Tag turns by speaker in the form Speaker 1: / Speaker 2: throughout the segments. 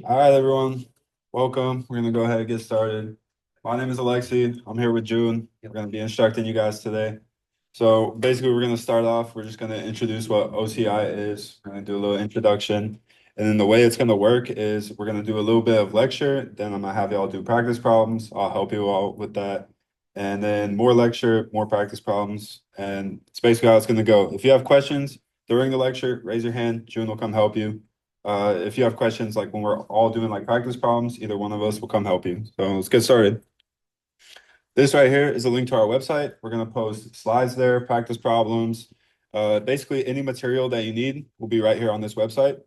Speaker 1: All right, everyone. Welcome. We're going to go ahead and get started. My name is Alexi. I'm here with June. We're going to be instructing you guys today. So basically, we're going to start off. We're just going to introduce what OCI is. We're going to do a little introduction. And then the way it's going to work is we're going to do a little bit of lecture. Then I'm going to have y'all do practice problems. I'll help you all with that. And then more lecture, more practice problems. And it's basically how it's going to go. If you have questions during the lecture, raise your hand. June will come help you. If you have questions, like when we're all doing like practice problems, either one of us will come help you. So let's get started. This right here is a link to our website. We're going to post slides there, practice problems. Basically, any material that you need will be right here on this website.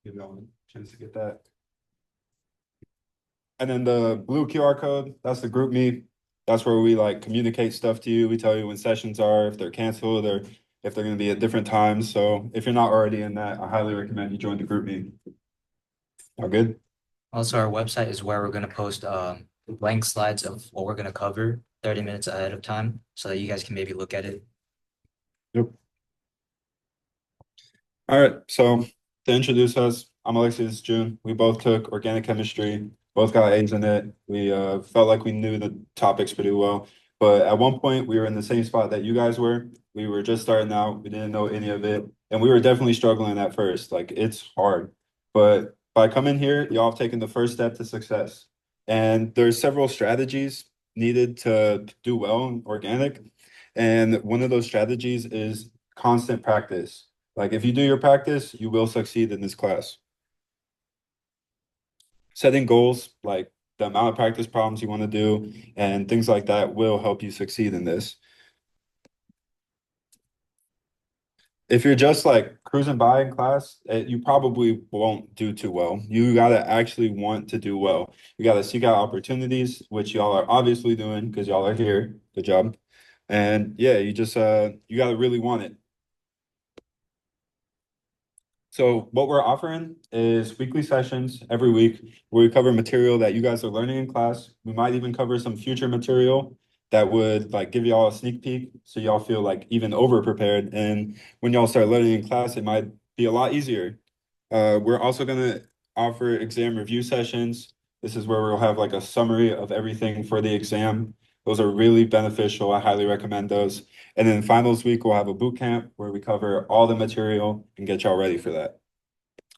Speaker 1: Give y'all a chance to get that. And then the blue QR code, that's the group meet. That's where we like communicate stuff to you. We tell you when sessions are, if they're canceled, or if they're going to be at different times. So if you're not already in that, I highly recommend you join the group meet. All good?
Speaker 2: Also, our website is where we're going to post blank slides of what we're going to cover 30 minutes ahead of time so that you guys can maybe look at it.
Speaker 1: Yep. All right, so to introduce us, I'm Alexius June. We both took organic chemistry, both got A's in it. We felt like we knew the topics pretty well, but at one point we were in the same spot that you guys were. We were just starting out, we didn't know any of it, and we were definitely struggling at first. Like it's hard, but by coming here, y'all have taken the first step to success. And there's several strategies needed to do well in organic, and one of those strategies is constant practice. Like if you do your practice, you will succeed in this class. Setting goals, like the amount of practice problems you want to do and things like that will help you succeed in this. If you're just like cruising by in class, you probably won't do too well. You got to actually want to do well. You got to seek out opportunities, which y'all are obviously doing because y'all are here. Good job. And yeah, you got to really want it. So what we're offering is weekly sessions every week where we cover material that you guys are learning in class. We might even cover some future material that would like give y'all a sneak peek so y'all feel like even over prepared. And when y'all start learning in class, it might be a lot easier. We're also gonna offer exam review sessions. This is where we'll have like a summary of everything for the exam. Those are really beneficial. I highly recommend those. And then finals week, we'll have a boot camp where we cover all the material and get y'all ready for that.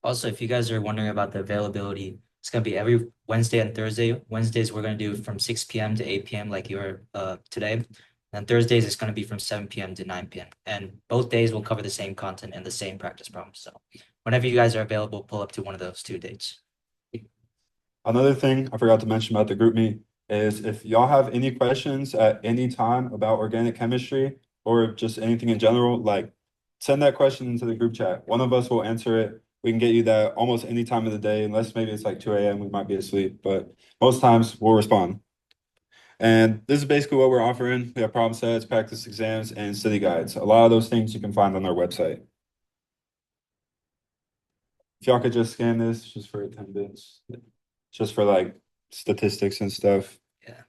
Speaker 2: Also, if you guys are wondering about the availability, it's going to be every Wednesday and Thursday. Wednesdays, we're going to do from 6 p.m. to 8 p.m. like you are today. And Thursdays, it's going to be from 7 p.m. to 9 p.m. And both days will cover the same content and the same practice problems. So whenever you guys are available, pull up to one of those 2 dates.
Speaker 1: Another thing I forgot to mention about the group meet is if y'all have any questions at any time about organic chemistry or just anything in general, like send that question into the group chat. One of us will answer it. We can get you that almost any time of the day, unless maybe it's like 2 a.m. We might be asleep, but most times we'll respond. And this is basically what we're offering. We have problem sets, practice exams, and study guides. A lot of those things you can find on our website. If y'all could just scan this just for attendance, just for like statistics and stuff.
Speaker 2: Yeah.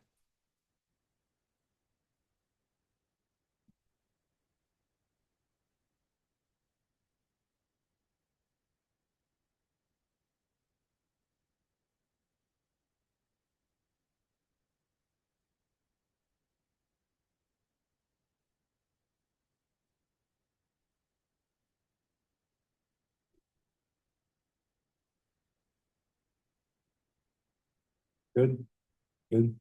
Speaker 1: Good, good.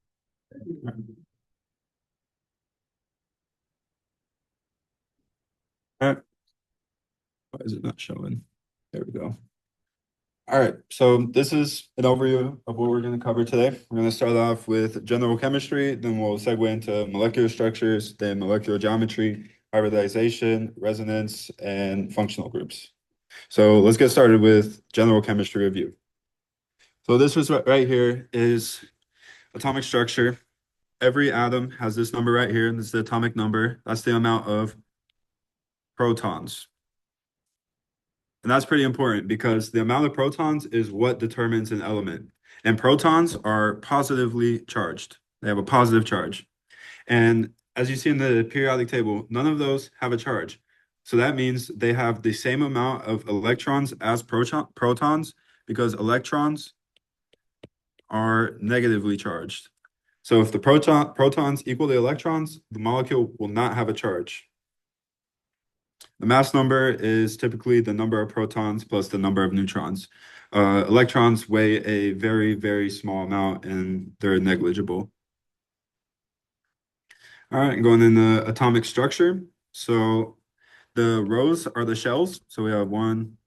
Speaker 1: All right. Why is it not showing? There we go. All right, so this is an overview of what we're going to cover today. We're going to start off with general chemistry, then we'll segue into molecular structures, then molecular geometry, hybridization, resonance, and functional groups. So let's get started with general chemistry review. So this was right here is atomic structure. Every atom has this number right here, and this is the atomic number. That's the amount of protons. And that's pretty important because the amount of protons is what determines an element. And protons are positively charged. They have a positive charge. And as you see in the periodic table, none of those have a charge. So that means they have the same amount of electrons as protons, because electrons are negatively charged. So if the protons equal the electrons, the molecule will not have a charge. The mass number is typically the number of protons plus the number of neutrons. Electrons weigh a very, very small amount and they're negligible. All right, going into atomic structure. So the rows are the shells. So we have one,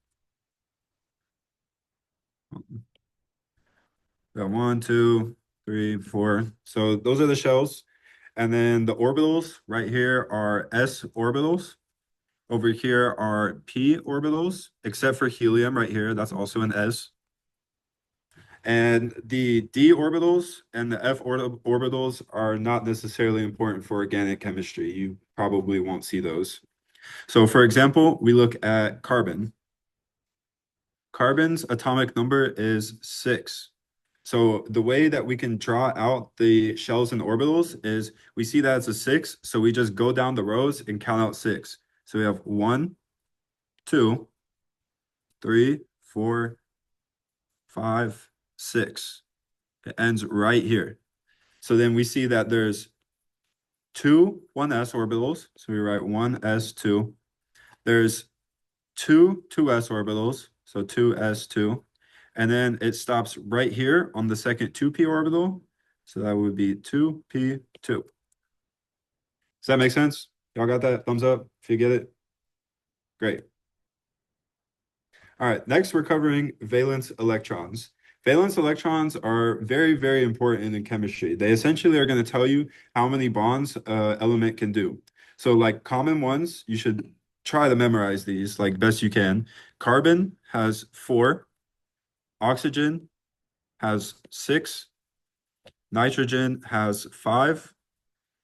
Speaker 1: two, three, four. So those are the shells. And then the orbitals right here are s orbitals. Over here are p orbitals, except for helium right here. That's also an s. And the d orbitals and the f orbitals are not necessarily important for organic chemistry. You probably won't see those. So for example, we look at carbon. Carbon's atomic number is 6. So the way that we can draw out the shells and orbitals is we see that it's a 6, so we just go down the rows and count out 6. So we have 1, 2, 3, 4, 5, 6. It ends right here. So then we see that there's two 1s orbitals. So we write 1s2. There's two 2s orbitals. So 2s2. And then it stops right here on the second 2p orbital. So that would be 2p2. Does that make sense? Y'all got that? Thumbs up if you get it. Great. All right, next we're covering valence electrons. Valence electrons are very, very important in chemistry. They essentially are going to tell you how many bonds an element can do. So like common ones, you should try to memorize these like best you can. Carbon has 4, oxygen has 6, nitrogen has 5,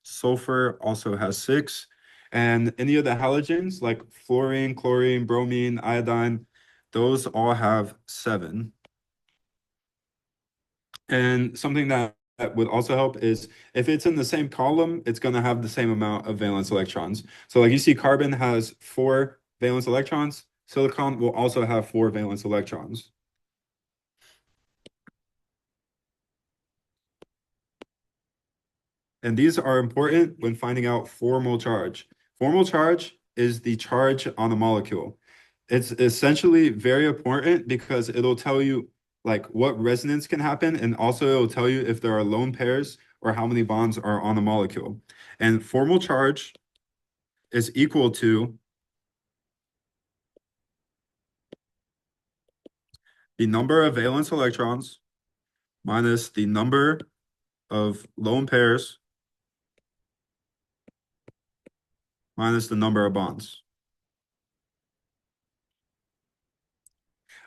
Speaker 1: sulfur also has 6, and any of the halogens like fluorine, chlorine, bromine, iodine, those all have 7. And something that would also help is if it's in the same column, it's going to have the same amount of valence electrons. So like you see, carbon has 4 valence electrons. Silicon will also have 4 valence electrons. And these are important when finding out formal charge. Formal charge is the charge on a molecule. It's essentially very important because it'll tell you like what resonance can happen, and also it'll tell you if there are lone pairs or how many bonds are on a molecule. And formal charge is equal to the number of valence electrons minus the number of lone pairs minus the number of bonds.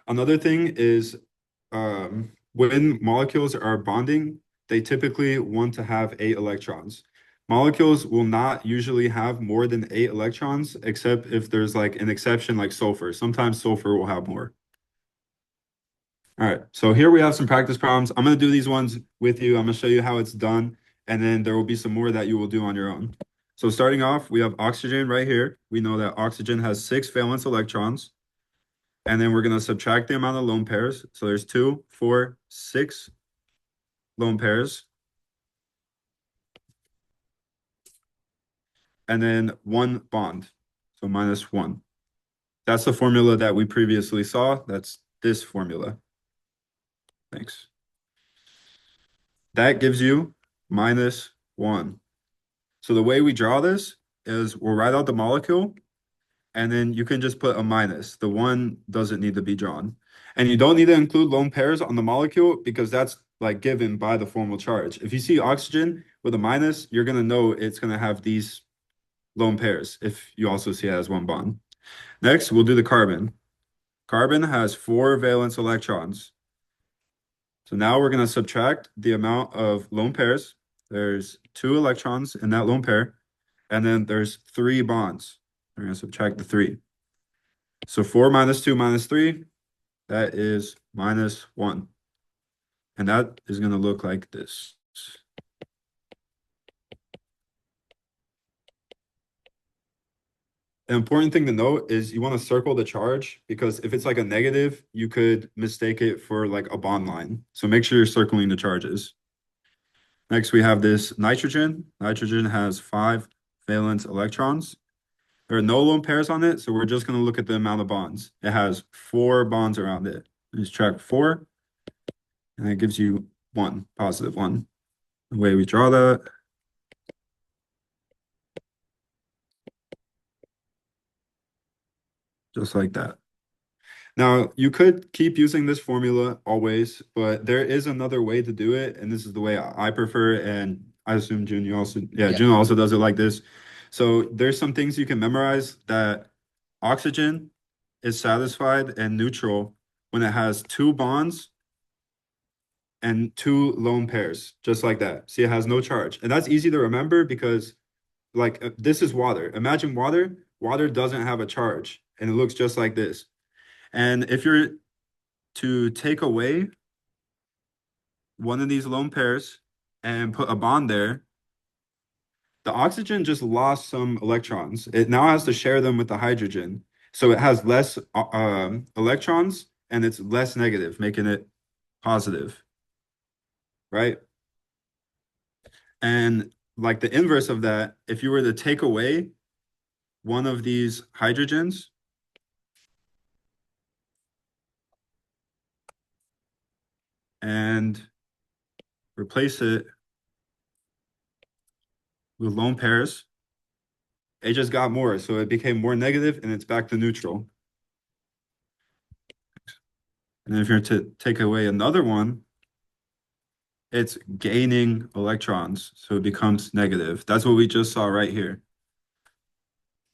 Speaker 1: Another thing is when molecules are bonding, they typically want to have 8 electrons. Molecules will not usually have more than 8 electrons, except if there's like an exception like sulfur. Sometimes sulfur will have more. All right, so here we have some practice problems. I'm going to do these ones with you. I'm going to show you how it's done, and then there will be some more that you will do on your own. So starting off, we have oxygen right here. We know that oxygen has 6 valence electrons. And then we're going to subtract the amount of lone pairs. So there's 2, 4, 6 lone pairs. And then 1 bond. So minus 1. That's the formula that we previously saw. That's this formula. Thanks. That gives you minus 1. So the way we draw this is we'll write out the molecule, and then you can just put a minus. The 1 doesn't need to be drawn. And you don't need to include lone pairs on the molecule because that's like given by the formal charge. If you see oxygen with a minus, you're going to know it's going to have these lone pairs if you also see it as 1 bond. Next, we'll do the carbon. Carbon has 4 valence electrons. So now we're going to subtract the amount of lone pairs. There's 2 electrons in that lone pair, and then there's 3 bonds. We're going to subtract the 3. So 4 minus 2 minus 3, that is minus 1. And that is going to look like this. An important thing to note is you want to circle the charge because if it's like a negative, you could mistake it for like a bond line. So make sure you're circling the charges. Next, we have this nitrogen. Nitrogen has 5 valence electrons. There are no lone pairs on it, so we're just going to look at the amount of bonds. It has 4 bonds around it. Just track 4, and it gives you 1, positive 1. The way we draw that. Just like that. Now, you could keep using this formula always, but there is another way to do it, and this is the way I prefer, and I assume June, you also,
Speaker 2: Yeah.
Speaker 1: June also does it like this. So there's some things you can memorize that oxygen is satisfied and neutral when it has 2 bonds and 2 lone pairs, just like that. See, it has no charge. And that's easy to remember because like this is water. Imagine water. Water doesn't have a charge, and it looks just like this. And if you're to take away one of these lone pairs and put a bond there, the oxygen just lost some electrons. It now has to share them with the hydrogen. So it has less electrons and it's less negative, making it positive, right? And like the inverse of that, if you were to take away one of these hydrogens and replace it with lone pairs, it just got more. So it became more negative and it's back to neutral. And if you're to take away another one, it's gaining electrons. So it becomes negative. That's what we just saw right here,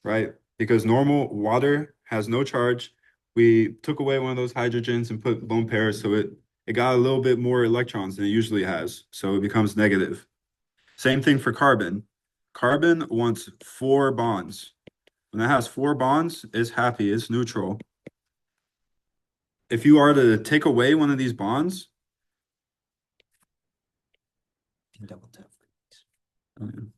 Speaker 1: right? Because normal water has no charge. We took away one of those hydrogens and put lone pairs, so it got a little bit more electrons than it usually has. So it becomes negative. Same thing for carbon. Carbon wants 4 bonds. When it has 4 bonds, it's happy, it's neutral. If you are to take away one of these bonds,
Speaker 2: Double tap.
Speaker 1: and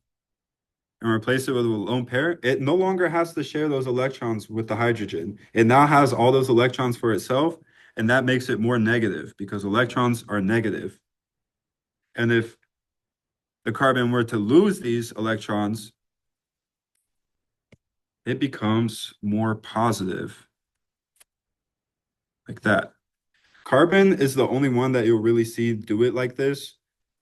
Speaker 1: replace it with a lone pair, it no longer has to share those electrons with the hydrogen. It now has all those electrons for itself, and that makes it more negative because electrons are negative. And if the carbon were to lose these electrons, it becomes more positive, like that. Carbon is the only one that you'll really see do it like this,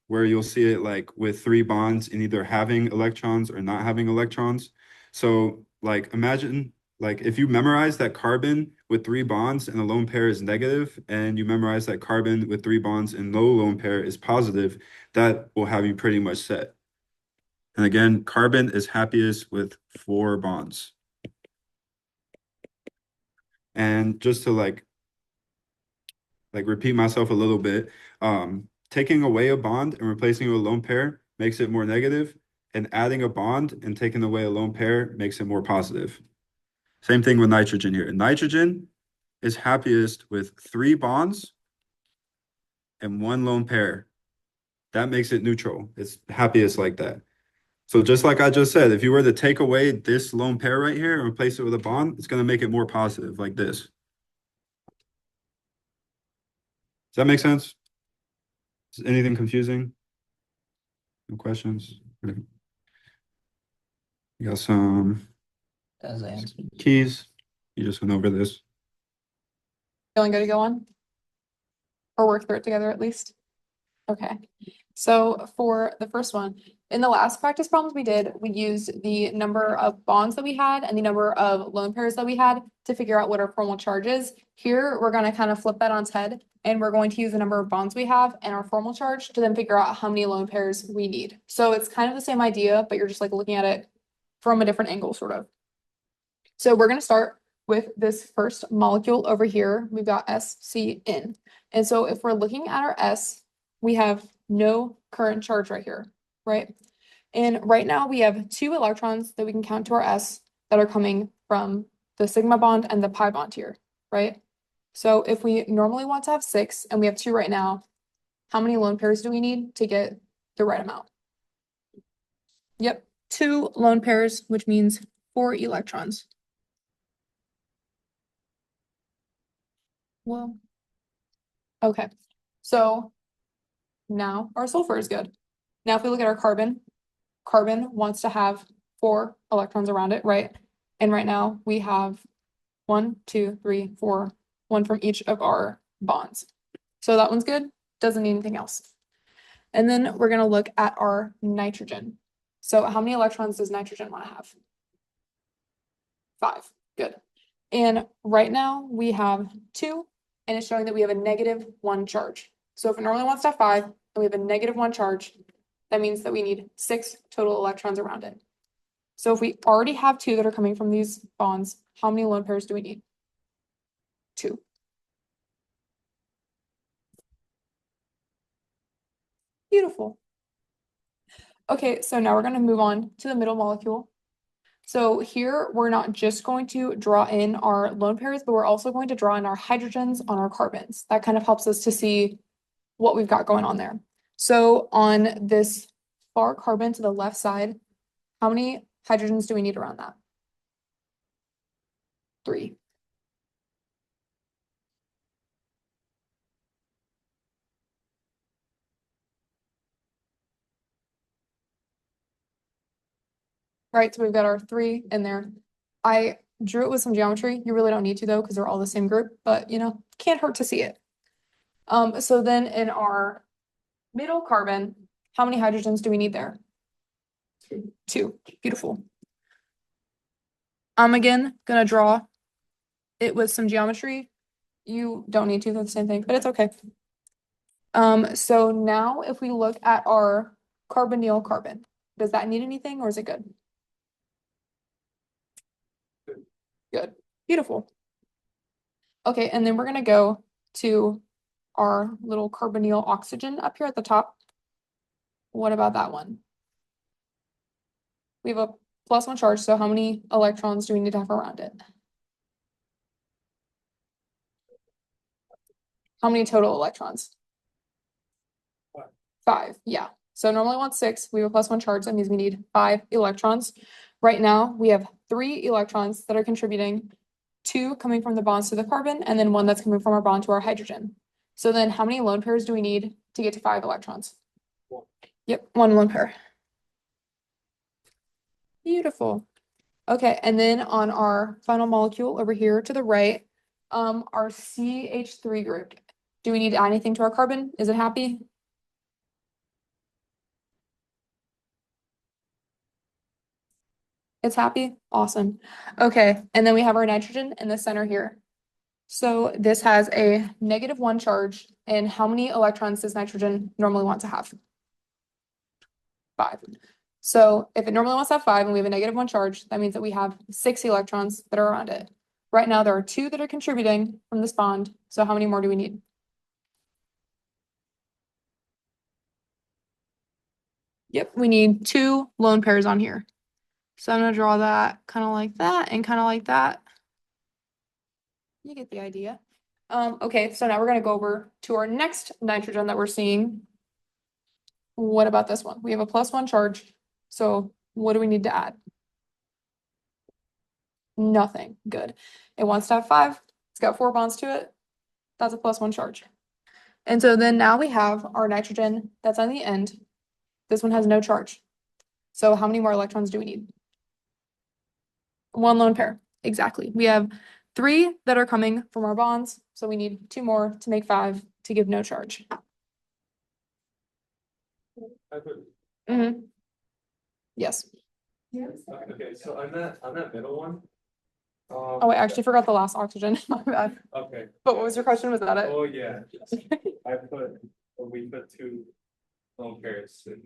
Speaker 1: where you'll see it like with 3 bonds in either having electrons or not having electrons. So like imagine like if you memorize that carbon with 3 bonds and a lone pair is negative, and you memorize that carbon with 3 bonds and no lone pair is positive, that will have you pretty much set. And again, carbon is happiest with 4 bonds. And just to like repeat myself a little bit, taking away a bond and replacing it with a lone pair makes it more negative, and adding a bond and taking away a lone pair makes it more positive. Same thing with nitrogen here. Nitrogen is happiest with 3 bonds and 1 lone pair. That makes it neutral. It's happiest like that. So just like I just said, if you were to take away this lone pair right here and replace it with a bond, it's going to make it more positive like this. Does that make sense? Is anything confusing? No questions? You got some
Speaker 2: As I answered.
Speaker 1: keys. You just went over this.
Speaker 3: Feeling good to go on? Or work through it together at least? Okay, so for the first one, in the last practice problems we did, we used the number of bonds that we had and the number of lone pairs that we had to figure out what our formal charge is. Here, we're gonna kind of flip that on its head, and we're going to use the number of bonds we have and our formal charge to then figure out how many lone pairs we need. So it's kind of the same idea, but you're just like looking at it from a different angle, sort of. So we're gonna start with this first molecule over here. We've got SCN. And so if we're looking at our S, we have no current charge right here, right? And right now we have 2 electrons that we can count to our S that are coming from the sigma bond and the pi bond here, right? So if we normally want to have 6 and we have 2 right now, how many lone pairs do we need to get the right amount? Yep, 2 lone pairs, which means 4 electrons. Well, okay, so now our sulfur is good. Now, if we look at our carbon wants to have 4 electrons around it, right? And right now we have 1, 2, 3, 4, 1 from each of our bonds. So that one's good, doesn't need anything else. And then we're gonna look at our nitrogen. So how many electrons does nitrogen want to have? 5, good. And right now we have 2, and it's showing that we have a -1 charge. So if it normally wants to have 5, and we have a -1 charge, that means that we need 6 total electrons around it. So if we already have 2 that are coming from these bonds, how many lone pairs do we need? 2. Beautiful. Okay, so now we're going to move on to the middle molecule. So here we're not just going to draw in our lone pairs, but we're also going to draw in our hydrogens on our carbons. That kind of helps us to see what we've got going on there. So on this far carbon to the left side, how many hydrogens do we need around that? 3. Right, so we've got our 3 in there. I drew it with some geometry. You really don't need to though, because they're all the same group, but you know, can't hurt to see it. So then in our middle carbon, how many hydrogens do we need there? 2. Beautiful. I'm again gonna draw it with some geometry. You don't need to, they're the same thing, but it's okay. So now if we look at our carbonyl carbon, does that need anything or is it good? Good. Beautiful. Okay, and then we're gonna go to our little carbonyl oxygen up here at the top. What about that one? We have a +1 charge, so how many electrons do we need to have around it? How many total electrons? 5, yeah. So normally we want 6, we have a +1 charge, that means we need 5 electrons. Right now, we have 3 electrons that are contributing, 2 coming from the bonds to the carbon, and then 1 that's coming from our bond to our hydrogen. So then how many lone pairs do we need to get to 5 electrons? 1. Yep, 1 lone pair. Beautiful. Okay, and then on our final molecule over here to the right, our CH3 group. Do we need to add anything to our carbon? Is it happy? It's happy? Awesome. Okay, and then we have our nitrogen in the center here. So this has a -1 charge, and how many electrons does nitrogen normally want to have? 5. So if it normally wants to have 5 and we have a -1 charge, that means that we have 6 electrons that are around it. Right now, there are 2 that are contributing from this bond. So how many more do we need? Yep, we need 2 lone pairs on here. So I'm gonna draw that kind of like that and kind of like that. You get the idea. Okay, so now we're gonna go over to our next nitrogen that we're seeing. What about this one? We have a +1 charge. So what do we need to add? Nothing. Good. It wants to have 5. It's got 4 bonds to it. That's a +1 charge. And so then now we have our nitrogen that's on the end. This one has no charge. So how many more electrons do we need? 1 lone pair. Exactly. We have 3 that are coming from our bonds. So we need 2 more to make 5 to give no charge. Yes.
Speaker 4: Okay, so on that middle one.
Speaker 3: Oh, I actually forgot the last oxygen. My bad.
Speaker 4: Okay.
Speaker 3: But what was your question? Was that it?
Speaker 4: Oh, yeah. We put 2 lone pairs and,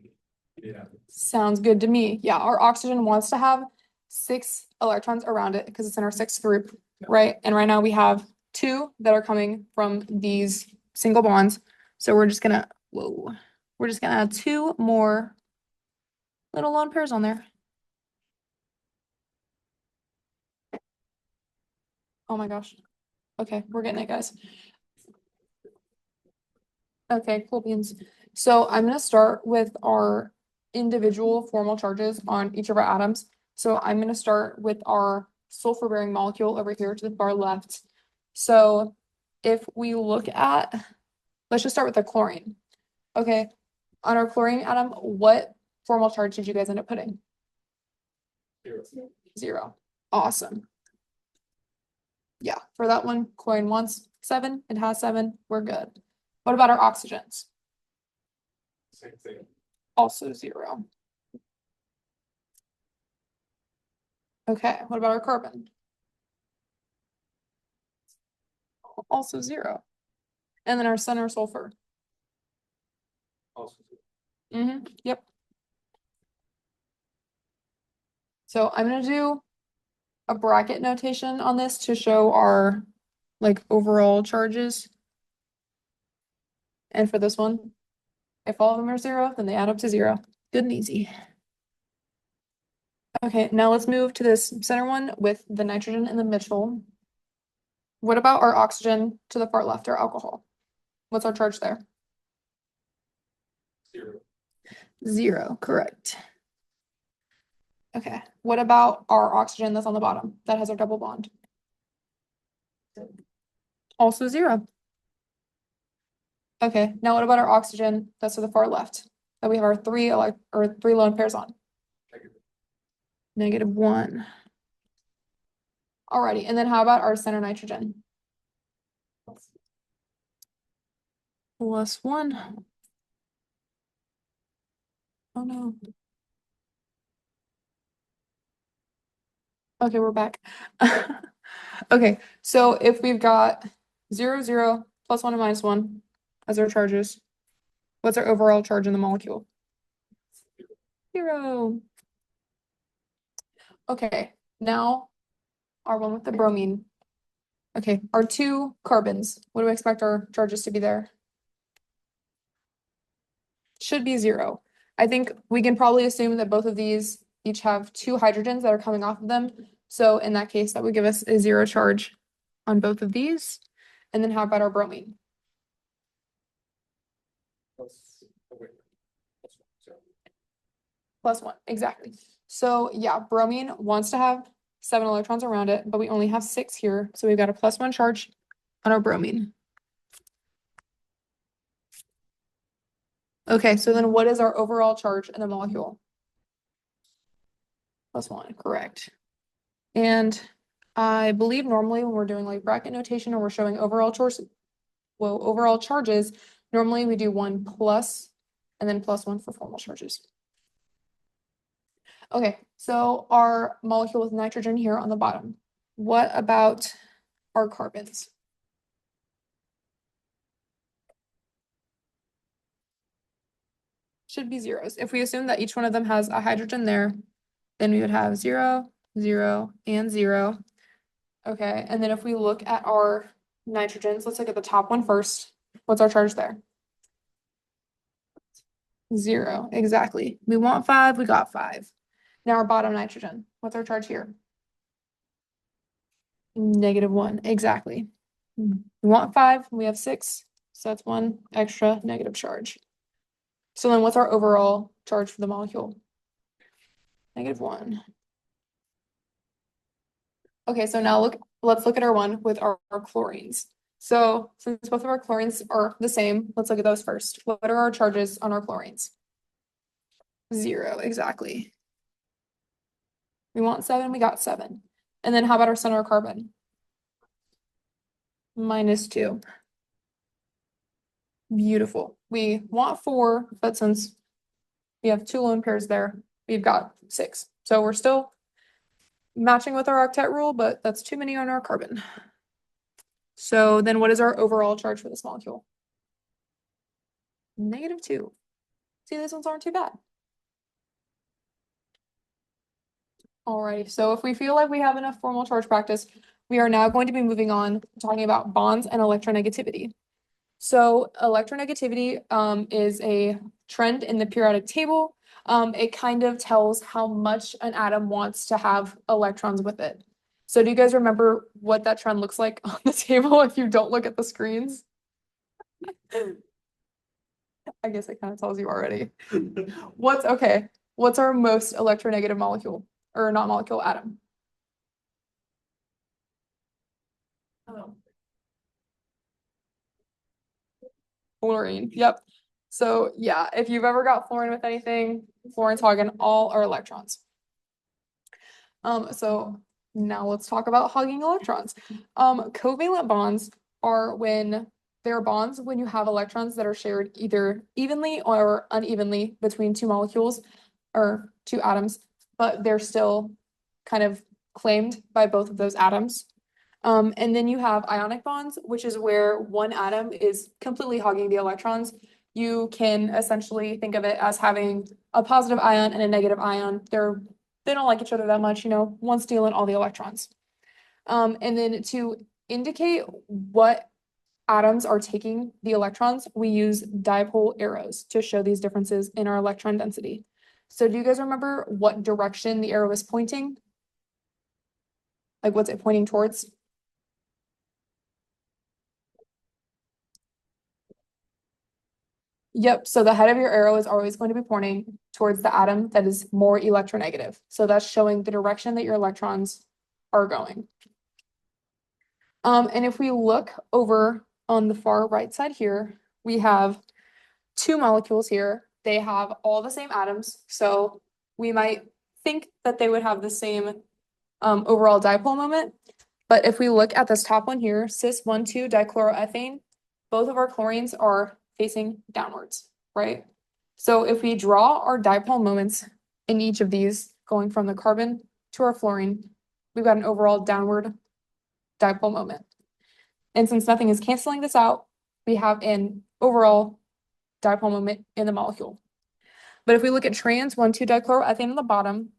Speaker 4: yeah.
Speaker 3: Sounds good to me. Yeah, our oxygen wants to have 6 electrons around it because it's in our 6th group, right? And right now we have 2 that are coming from these single bonds. So we're just gonna add 2 more little lone pairs on there. Oh my gosh. Okay, we're getting it, guys. Okay, cool beans. So I'm gonna start with our individual formal charges on each of our atoms. So I'm gonna start with our sulfur bearing molecule over here to the far left. So if we look at, let's just start with the chlorine. Okay, on our chlorine atom, what formal charge did you guys end up putting?
Speaker 4: 0.
Speaker 3: 0. Awesome. Yeah, for that one, chlorine wants 7, it has 7, we're good. What about our oxygens?
Speaker 4: Same thing.
Speaker 3: Also 0. Okay, what about our carbon? Also 0. And then our center sulfur.
Speaker 4: Also,
Speaker 3: Yep. So I'm gonna do a bracket notation on this to show our like overall charges. And for this one, if all of them are 0, then they add up to 0. Good and easy. Okay, now let's move to this center one with the nitrogen in the middle. What about our oxygen to the far left, our alcohol? What's our charge there?
Speaker 4: 0.
Speaker 3: 0, correct. Okay, what about our oxygen that's on the bottom that has our double bond? Also 0. Okay, now what about our oxygen that's to the far left? That we have our three lone pairs on. -1. Alrighty, and then how about our center nitrogen? +1. Oh no. Okay, we're back. Okay, so if we've got 0, 0, +1 and -1 as our charges, what's our overall charge in the molecule? 0. Okay, now our one with the bromine. Okay, our 2 carbons, what do we expect our charges to be there? Should be 0. I think we can probably assume that both of these each have 2 hydrogens that are coming off of them. So in that case, that would give us a 0 charge on both of these. And then how about our bromine?
Speaker 4: Plus, oh wait.
Speaker 3: +1, exactly. So yeah, bromine wants to have 7 electrons around it, but we only have 6 here. So we've got a +1 charge on our bromine. Okay, so then what is our overall charge in the molecule? +1, correct. And I believe normally when we're doing like bracket notation or we're showing overall charges, normally we do 1 plus and then +1 for formal charges. Okay, so our molecule with nitrogen here on the bottom. What about our carbons? Should be zeros. If we assume that each one of them has a hydrogen there, then we would have 0, 0, and 0. Okay, and then if we look at our nitrogens, let's look at the top one first. What's our charge there? 0, exactly. We want 5, we got 5. Now our bottom nitrogen, what's our charge here? -1, exactly. We want 5, we have 6, so that's 1 extra negative charge. So then what's our overall charge for the molecule? -1. Okay, so now let's look at our one with our chlorines. So since both of our chlorines are the same, let's look at those first. What are our charges on our chlorines? 0, exactly. We want 7, we got 7. And then how about our center carbon? -2. Beautiful. We want 4, but since we have 2 lone pairs there, we've got 6. So we're still matching with our octet rule, but that's too many on our carbon. So then what is our overall charge for this molecule? -2. See, these ones aren't too bad. Alrighty, so if we feel like we have enough formal charge practice, we are now going to be moving on talking about bonds and electronegativity. So electronegativity is a trend in the periodic table. It kind of tells how much an atom wants to have electrons with it. So do you guys remember what that trend looks like on the table if you don't look at the screens? I guess it kind of tells you already. What's our most electronegative molecule? Or not molecule, atom? Fluorine, yep. So yeah, if you've ever got fluorine with anything, fluorine's hogging all our electrons. So now let's talk about hogging electrons. Covalent bonds are when they're bonds when you have electrons that are shared either evenly or unevenly between two molecules or two atoms, but they're still kind of claimed by both of those atoms. And then you have ionic bonds, which is where one atom is completely hogging the electrons. You can essentially think of it as having a positive ion and a negative ion. They don't like each other that much, one stealing all the electrons. And then to indicate what atoms are taking the electrons, we use dipole arrows to show these differences in our electron density. So do you guys remember what direction the arrow is pointing? Like what's it pointing towards? Yep, so the head of your arrow is always going to be pointing towards the atom that is more electronegative. So that's showing the direction that your electrons are going. And if we look over on the far right side here, we have two molecules here. They have all the same atoms, so we might think that they would have the same overall dipole moment. But if we look at this top one here, cis-1,2 dichloroethane, both of our chlorines are facing downwards, right? So if we draw our dipole moments in each of these, going from the carbon to our fluorine, we've got an overall downward dipole moment. And since nothing is canceling this out, we have an overall dipole moment in the molecule. But if we look at trans 1,2 dichloroethane on the bottom,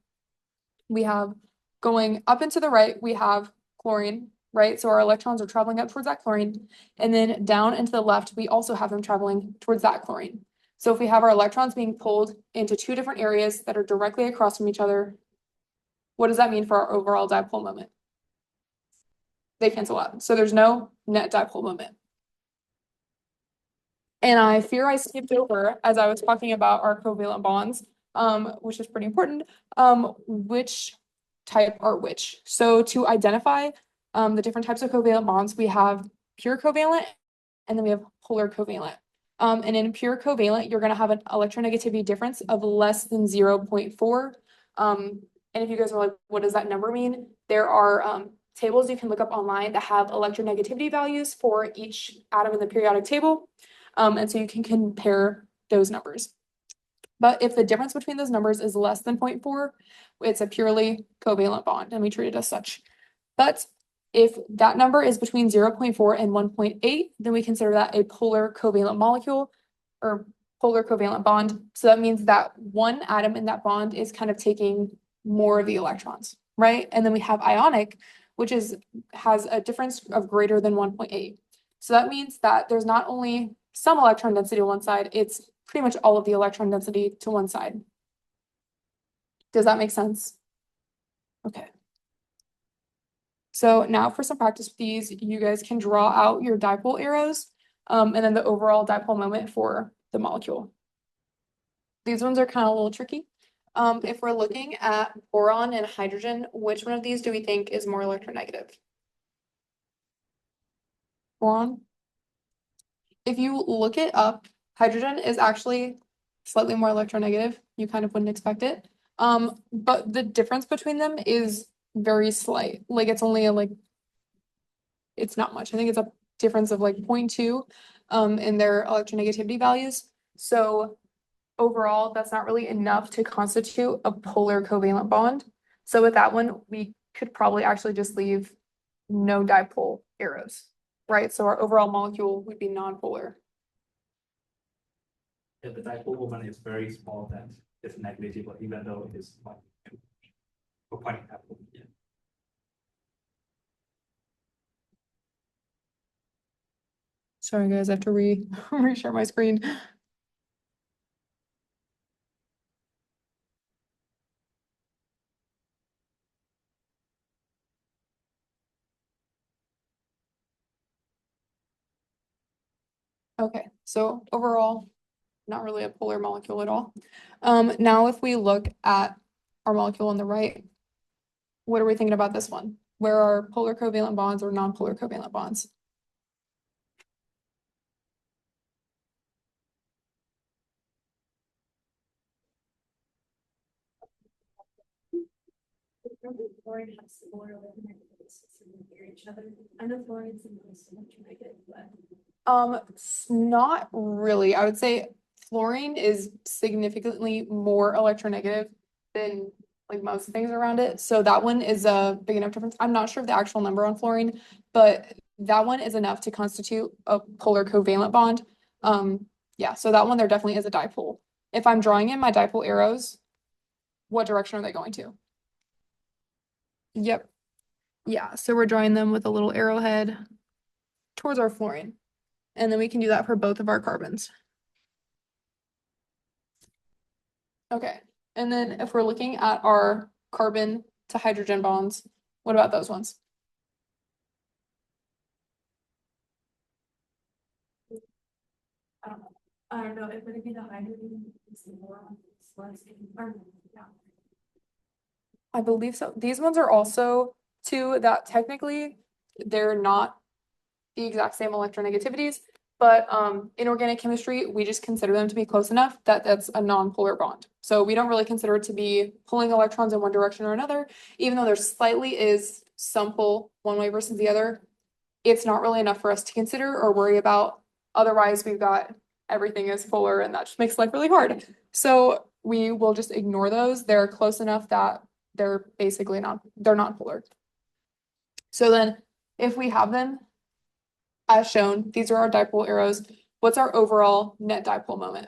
Speaker 3: we have going up and to the right, we have chlorine, right? So our electrons are traveling up towards that chlorine. And then down and to the left, we also have them traveling towards that chlorine. So if we have our electrons being pulled into two different areas that are directly across from each other, what does that mean for our overall dipole moment? They cancel out. So there's no net dipole moment. And I fear I skipped over as I was talking about our covalent bonds, which is pretty important, which type are which. So to identify the different types of covalent bonds, we have pure covalent and then we have polar covalent. And in pure covalent, you're going to have an electronegativity difference of less than 0.4. And if you guys are like, what does that number mean? There are tables you can look up online that have electronegativity values for each atom in the periodic table. And so you can compare those numbers. But if the difference between those numbers is less than 0.4, it's a purely covalent bond and we treat it as such. But if that number is between 0.4 and 1.8, then we consider that a polar covalent molecule or polar covalent bond. So that means that one atom in that bond is kind of taking more of the electrons, right? And then we have ionic, which has a difference of greater than 1.8. So that means that there's not only some electron density on one side, it's pretty much all of the electron density to one side. Does that make sense? Okay. So now for some practice with these, you guys can draw out your dipole arrows and then the overall dipole moment for the molecule. These ones are kind of a little tricky. If we're looking at boron and hydrogen, which one of these do we think is more electronegative? Boron? If you look it up, hydrogen is actually slightly more electronegative. You kind of wouldn't expect it. But the difference between them is very slight. Like it's only it's not much. I think it's a difference of like 0.2 in their electronegativity values. So overall, that's not really enough to constitute a polar covalent bond. So with that one, we could probably actually just leave no dipole arrows, right? So our overall molecule would be non-polar.
Speaker 4: Yeah, the dipole moment is very small, then it's negligible, even though it's pointing dipole. Yeah.
Speaker 3: Sorry guys, I have to reshare my screen. Okay, so overall, not really a polar molecule at all. Now if we look at our molecule on the right, what are we thinking about this one? Where are polar covalent bonds or non-polar covalent bonds?
Speaker 5: Fluorine has similar electronegativity near each other. I know fluorine's the most electronegative, but
Speaker 3: Not really. I would say fluorine is significantly more electronegative than like most things around it. So that one is a big enough difference. I'm not sure of the actual number on fluorine, but that one is enough to constitute a polar covalent bond. Yeah, so that one there definitely is a dipole. If I'm drawing in my dipole arrows, what direction are they going to? Yep. Yeah, so we're drawing them with a little arrowhead towards our fluorine. And then we can do that for both of our carbons. Okay, and then if we're looking at our carbon to hydrogen bonds, what about those ones?
Speaker 5: I don't know if it'd be the hydrogen is more on this less, or yeah.
Speaker 3: I believe so. These ones are also two that technically they're not the exact same electronegativities, but in organic chemistry, we just consider them to be close enough that that's a non-polar bond. So we don't really consider it to be pulling electrons in one direction or another, even though there slightly is some pull one way versus the other. It's not really enough for us to consider or worry about. Otherwise, we've got everything is polar and that just makes life really hard. So we will just ignore those. They're close enough that they're basically they're not polar. So then if we have them as shown, these are our dipole arrows. What's our overall net dipole moment?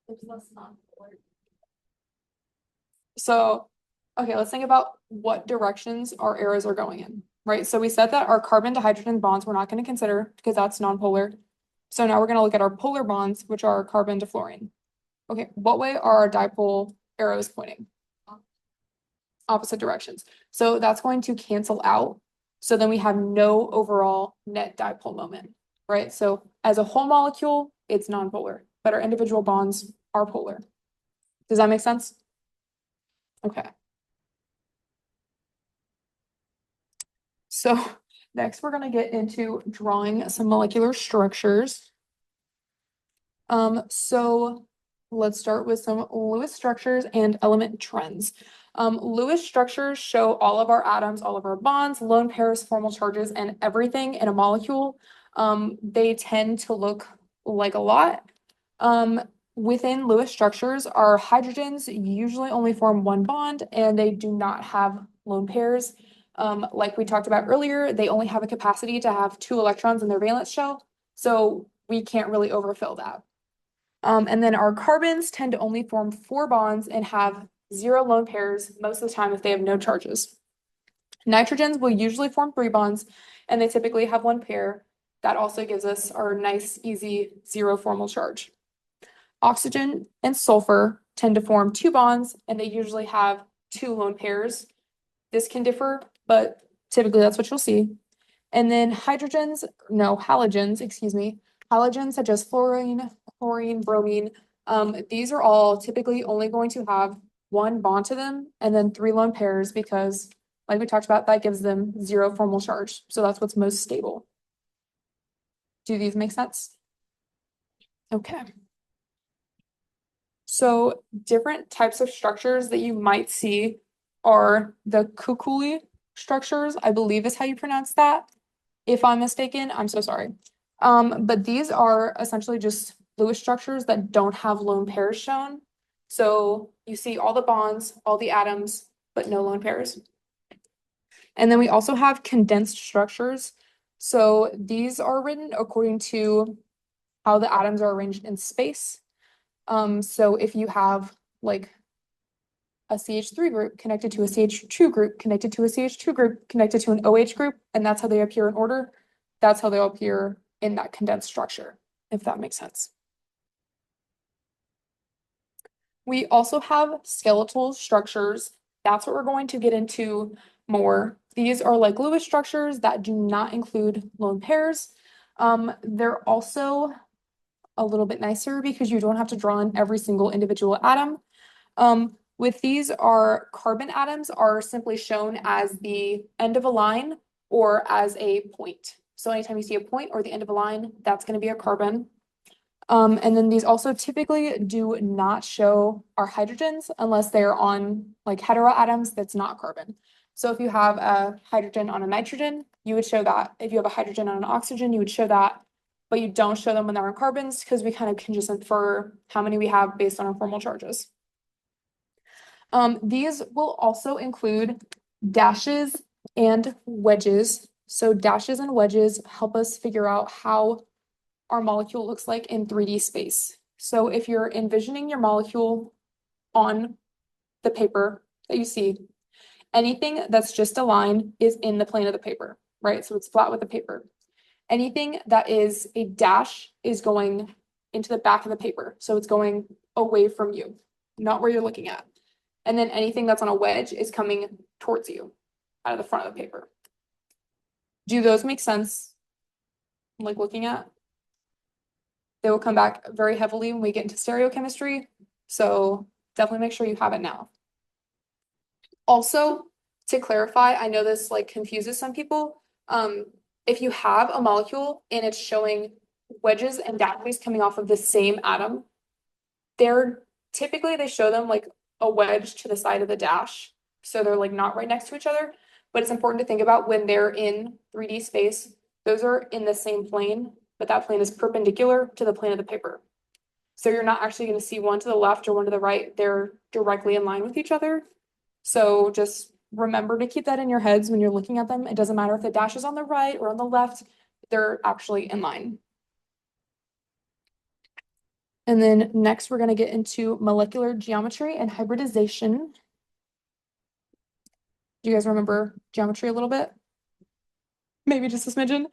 Speaker 5: There's less non-polar.
Speaker 3: So, okay, let's think about what directions our arrows are going in, right? So we said that our carbon to hydrogen bonds we're not going to consider because that's non-polar. So now we're going to look at our polar bonds, which are carbon to fluorine. Okay, what way are our dipole arrows pointing? Opposite directions. So that's going to cancel out. So then we have no overall net dipole moment, right? So as a whole molecule, it's non-polar, but our individual bonds are polar. Does that make sense? Okay. So next we're going to get into drawing some molecular structures. So let's start with some Lewis structures and element trends. Lewis structures show all of our atoms, all of our bonds, lone pairs, formal charges, and everything in a molecule. They tend to look like a lot. Within Lewis structures, our hydrogens usually only form one bond and they do not have lone pairs. Like we talked about earlier, they only have a capacity to have 2 electrons in their valence shell, so we can't really overfill that. And then our carbons tend to only form 4 bonds and have 0 lone pairs most of the time if they have no charges. Nitrogens will usually form 3 bonds and they typically have 1 pair. That also gives us our nice, easy 0 formal charge. Oxygen and sulfur tend to form 2 bonds and they usually have 2 lone pairs. This can differ, but typically that's what you'll see. And then halogens, such as fluorine, chlorine, bromine, these are all typically only going to have 1 bond to them and then 3 lone pairs because, like we talked about, that gives them 0 formal charge. So that's what's most stable. Do these make sense? Okay. So different types of structures that you might see are the Kukuli structures, I believe is how you pronounce that. If I'm mistaken, I'm so sorry. But these are essentially just Lewis structures that don't have lone pairs shown. So you see all the bonds, all the atoms, but no lone pairs. And then we also have condensed structures. So these are written according to how the atoms are arranged in space. So if you have like a CH3 group connected to a CH2 group, connected to a CH2 group, connected to an OH group, and that's how they appear in order, that's how they'll appear in that condensed structure, if that makes sense. We also have skeletal structures. That's what we're going to get into more. These are like Lewis structures that do not include lone pairs. They're also a little bit nicer because you don't have to draw in every single individual atom. With these, our carbon atoms are simply shown as the end of a line or as a point. So anytime you see a point or the end of a line, that's going to be a carbon. And then these also typically do not show our hydrogens unless they're on like heteroatoms that's not carbon. So if you have a hydrogen on a nitrogen, you would show that. If you have a hydrogen on an oxygen, you would show that, but you don't show them when they're on carbons because we kind of can just infer how many we have based on our formal charges. These will also include dashes and wedges. So dashes and wedges help us figure out how our molecule looks like in 3D space. So if you're envisioning your molecule on the paper that you see, anything that's just a line is in the plane of the paper, right? So it's flat with the paper. Anything that is a dash is going into the back of the paper. So it's going away from you, not where you're looking at. And then anything that's on a wedge is coming towards you out of the front of the paper. Do those make sense? Like looking at? They will come back very heavily when we get into stereochemistry. So definitely make sure you have it now. Also, to clarify, I know this like confuses some people. If you have a molecule and it's showing wedges and dashes coming off of the same atom, typically they show them like a wedge to the side of the dash. So they're like not right next to each other, but it's important to think about when they're in 3D space, those are in the same plane, but that plane is perpendicular to the plane of the paper. So you're not actually going to see one to the left or one to the right. They're directly in line with each other. So just remember to keep that in your heads when you're looking at them. It doesn't matter if the dash is on the right or on the left, they're actually in line. And then next, we're going to get into molecular geometry and hybridization. Do you guys remember geometry a little bit? Maybe just a smidgen?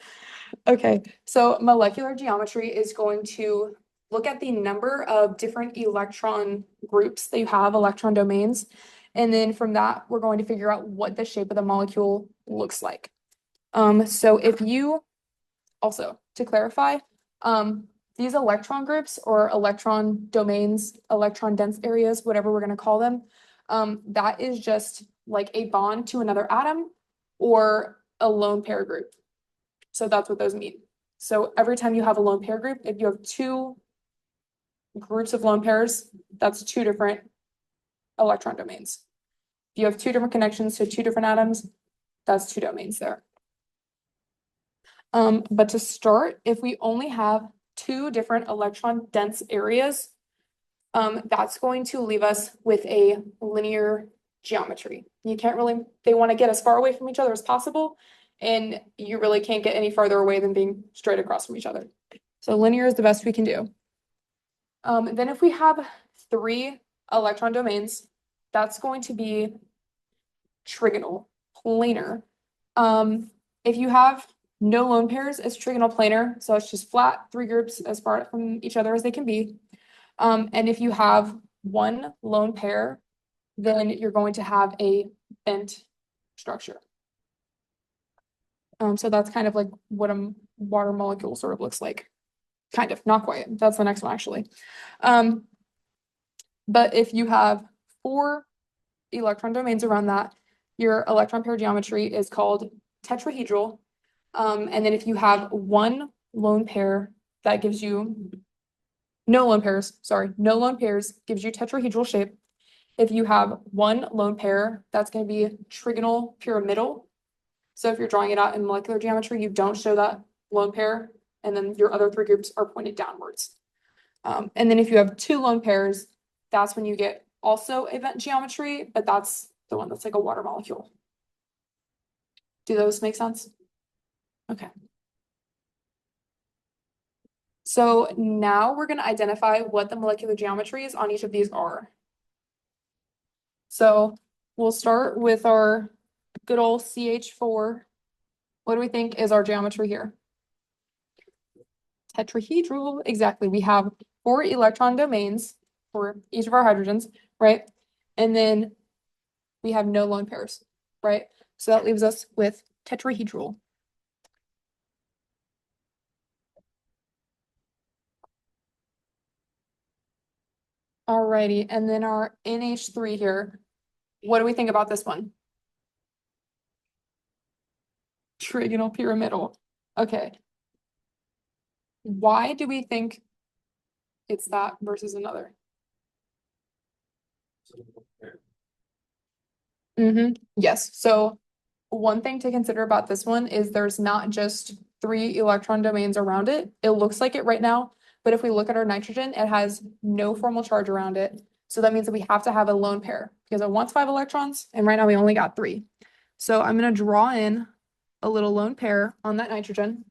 Speaker 3: Okay, so molecular geometry is going to look at the number of different electron groups that you have, electron domains. And then from that, we're going to figure out what the shape of the molecule looks like. So if you, also to clarify, these electron groups or electron domains, electron dense areas, whatever we're going to call them, that is just like a bond to another atom or a lone pair group. So that's what those mean. So every time you have a lone pair group, if you have two groups of lone pairs, that's two different electron domains. If you have two different connections to two different atoms, that's two domains there. But to start, if we only have two different electron dense areas, that's going to leave us with a linear geometry. You can't really, they want to get as far away from each other as possible, and you really can't get any farther away than being straight across from each other. So linear is the best we can do. Then if we have three electron domains, that's going to be trigonal, planar. If you have no lone pairs, it's trigonal planar, so it's just flat, three groups as far from each other as they can be. And if you have one lone pair, then you're going to have a bent structure. So that's kind of like what a water molecule sort of looks like. Kind of, not quite. That's the next one actually. But if you have four electron domains around that, your electron pair geometry is called tetrahedral. And then if you have one lone pair, that gives you no lone pairs gives you tetrahedral shape. If you have one lone pair, that's going to be trigonal pyramidal. So if you're drawing it out in molecular geometry, you don't show that lone pair, and then your other three groups are pointed downwards. And then if you have two lone pairs, that's when you get also event geometry, but that's the one that's like a water molecule. Do those make sense? Okay. So now we're going to identify what the molecular geometries on each of these are. So we'll start with our good old CH4. What do we think is our geometry here? Tetrahedral, exactly. We have 4 electron domains for each of our hydrogens, right? And then we have no lone pairs, right? So that leaves us with tetrahedral. Alrighty, and then our NH3 here. What do we think about this one? Trigonal pyramidal. Okay. Why do we think it's that versus another. Yes, so one thing to consider about this one is there's not just 3 electron domains around it. It looks like it right now, but if we look at our nitrogen, it has no formal charge around it. So that means that we have to have a lone pair because it wants 5 electrons, and right now we only got 3. So I'm going to draw in a little lone pair on that nitrogen.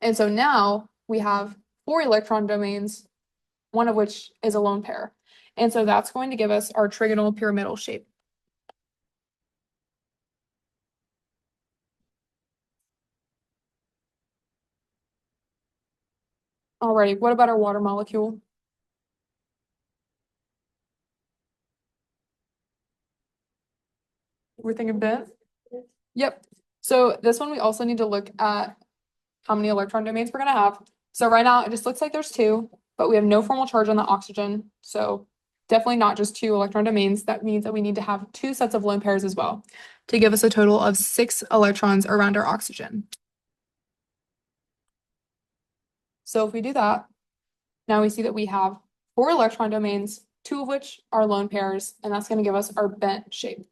Speaker 3: And so now we have 4 electron domains, one of which is a lone pair. And so that's going to give us our trigonal pyramidal shape. Alrighty, what about our water molecule? We're thinking bent? Yep. So this one, we also need to look at how many electron domains we're gonna have. So right now, it just looks like there's 2, but we have no formal charge on the oxygen. So definitely not just 2 electron domains. That means that we need to have 2 sets of lone pairs as well to give us a total of 6 electrons around our oxygen. So if we do that, now we see that we have 4 electron domains, 2 of which are lone pairs, and that's going to give us our bent shape.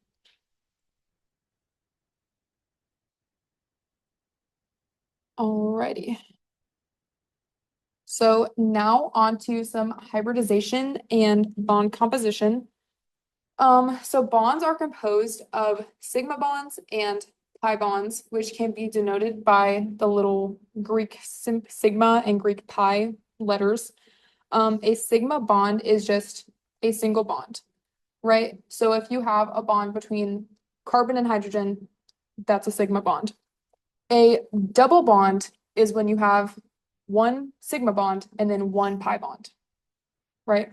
Speaker 3: Alrighty. So now on to some hybridization and bond composition. So bonds are composed of sigma bonds and pi bonds, which can be denoted by the little Greek sigma and Greek pi letters. A sigma bond is just a single bond, right? So if you have a bond between carbon and hydrogen, that's a sigma bond. A double bond is when you have 1 sigma bond and then 1 pi bond, right?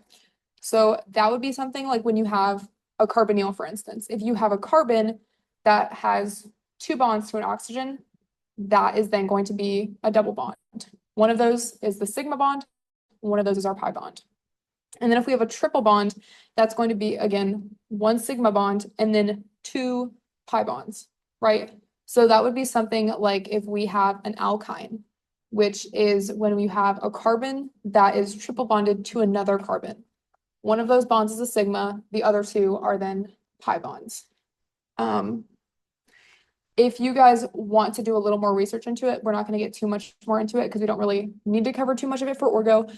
Speaker 3: So that would be something like when you have a carbonyl, for instance. If you have a carbon that has 2 bonds to an oxygen, that is then going to be a double bond. One of those is the sigma bond, one of those is our pi bond. And then if we have a triple bond, that's going to be, again, 1 sigma bond and then 2 pi bonds, right? So that would be something like if we have an alkyne, which is when we have a carbon that is triple bonded to another carbon. One of those bonds is a sigma, the other 2 are then pi bonds. If you guys want to do a little more research into it, we're not going to get too much more into it because we don't really need to cover too much of it for orgo.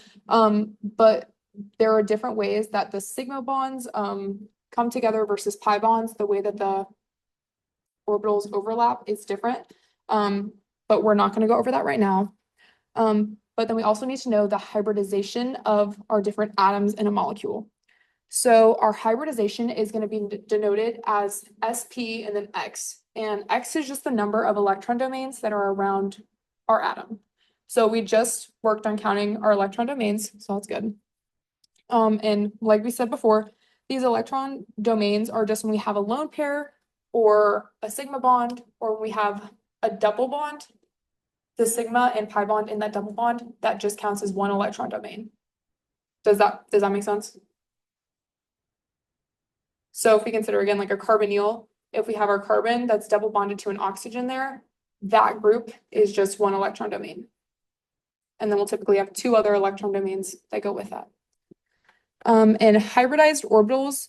Speaker 3: But there are different ways that the sigma bonds come together versus pi bonds. The way that the orbitals overlap is different. But we're not going to go over that right now. But then we also need to know the hybridization of our different atoms in a molecule. So our hybridization is going to be denoted as sp and then x. And x is just the number of electron domains that are around our atom. So we just worked on counting our electron domains, so that's good. And like we said before, these electron domains are just when we have a lone pair or a sigma bond, or when we have a double bond, the sigma and pi bond in that double bond, that just counts as 1 electron domain. Does that make sense? So if we consider again like a carbonyl, if we have our carbon that's double bonded to an oxygen there, that group is just 1 electron domain. And then we'll typically have 2 other electron domains that go with that. And hybridized orbitals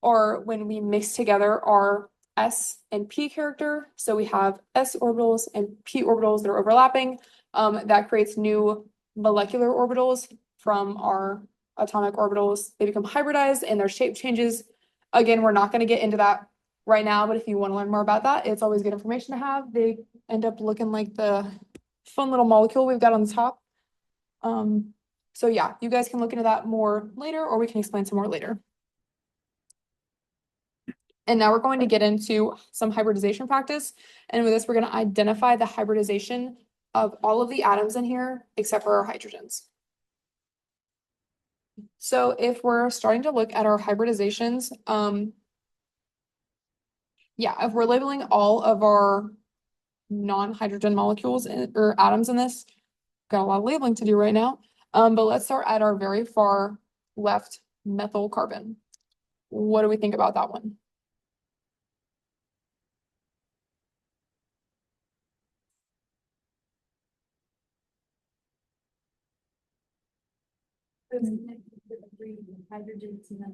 Speaker 3: are when we mix together our s and p character. So we have s orbitals and p orbitals that are overlapping. That creates new molecular orbitals from our atomic orbitals. They become hybridized and their shape changes. Again, we're not going to get into that right now, but if you want to learn more about that, it's always good information to have. They end up looking like the fun little molecule we've got on the top. So yeah, you guys can look into that more later, or we can explain some more later. And now we're going to get into some hybridization practice. And with this, we're going to identify the hybridization of all of the atoms in here, except for our hydrogens. So if we're starting to look at our hybridizations, yeah, if we're labeling all of our non-hydrogen molecules or atoms in this, got a lot of labeling to do right now. But let's start at our very far left methyl carbon. What do we think about that one?
Speaker 5: It's connected to the three hydrogens and then.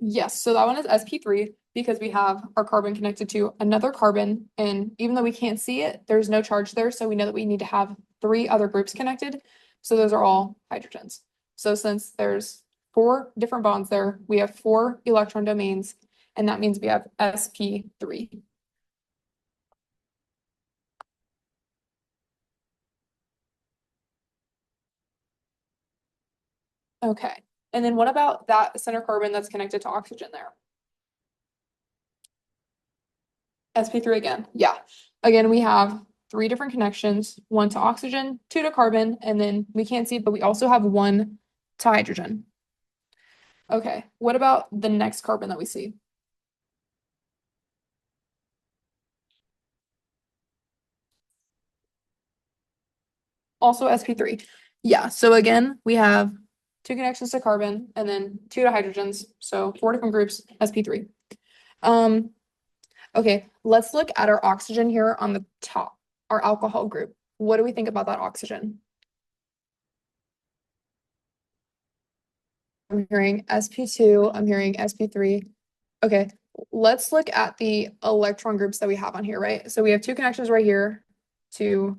Speaker 3: Yes, so that one is sp3 because we have our carbon connected to another carbon, and even though we can't see it, there's no charge there, so we know that we need to have 3 other groups connected. So those are all hydrogens. So since there's 4 different bonds there, we have 4 electron domains, and that means we have sp3. Okay, and then what about that center carbon that's connected to oxygen there? sp3 again, yeah. Again, we have 3 different connections, 1 to oxygen, 2 to carbon, and then we can't see, but we also have 1 to hydrogen. Okay, what about the next carbon that we see? Also sp3. Yeah, so again, we have 2 connections to carbon and then 2 to hydrogens, so 4 different groups, sp3. Okay, let's look at our oxygen here on the top, our alcohol group. What do we think about that oxygen? I'm hearing sp2, I'm hearing sp3. Okay, let's look at the electron groups that we have on here, right? So we have 2 connections right here, to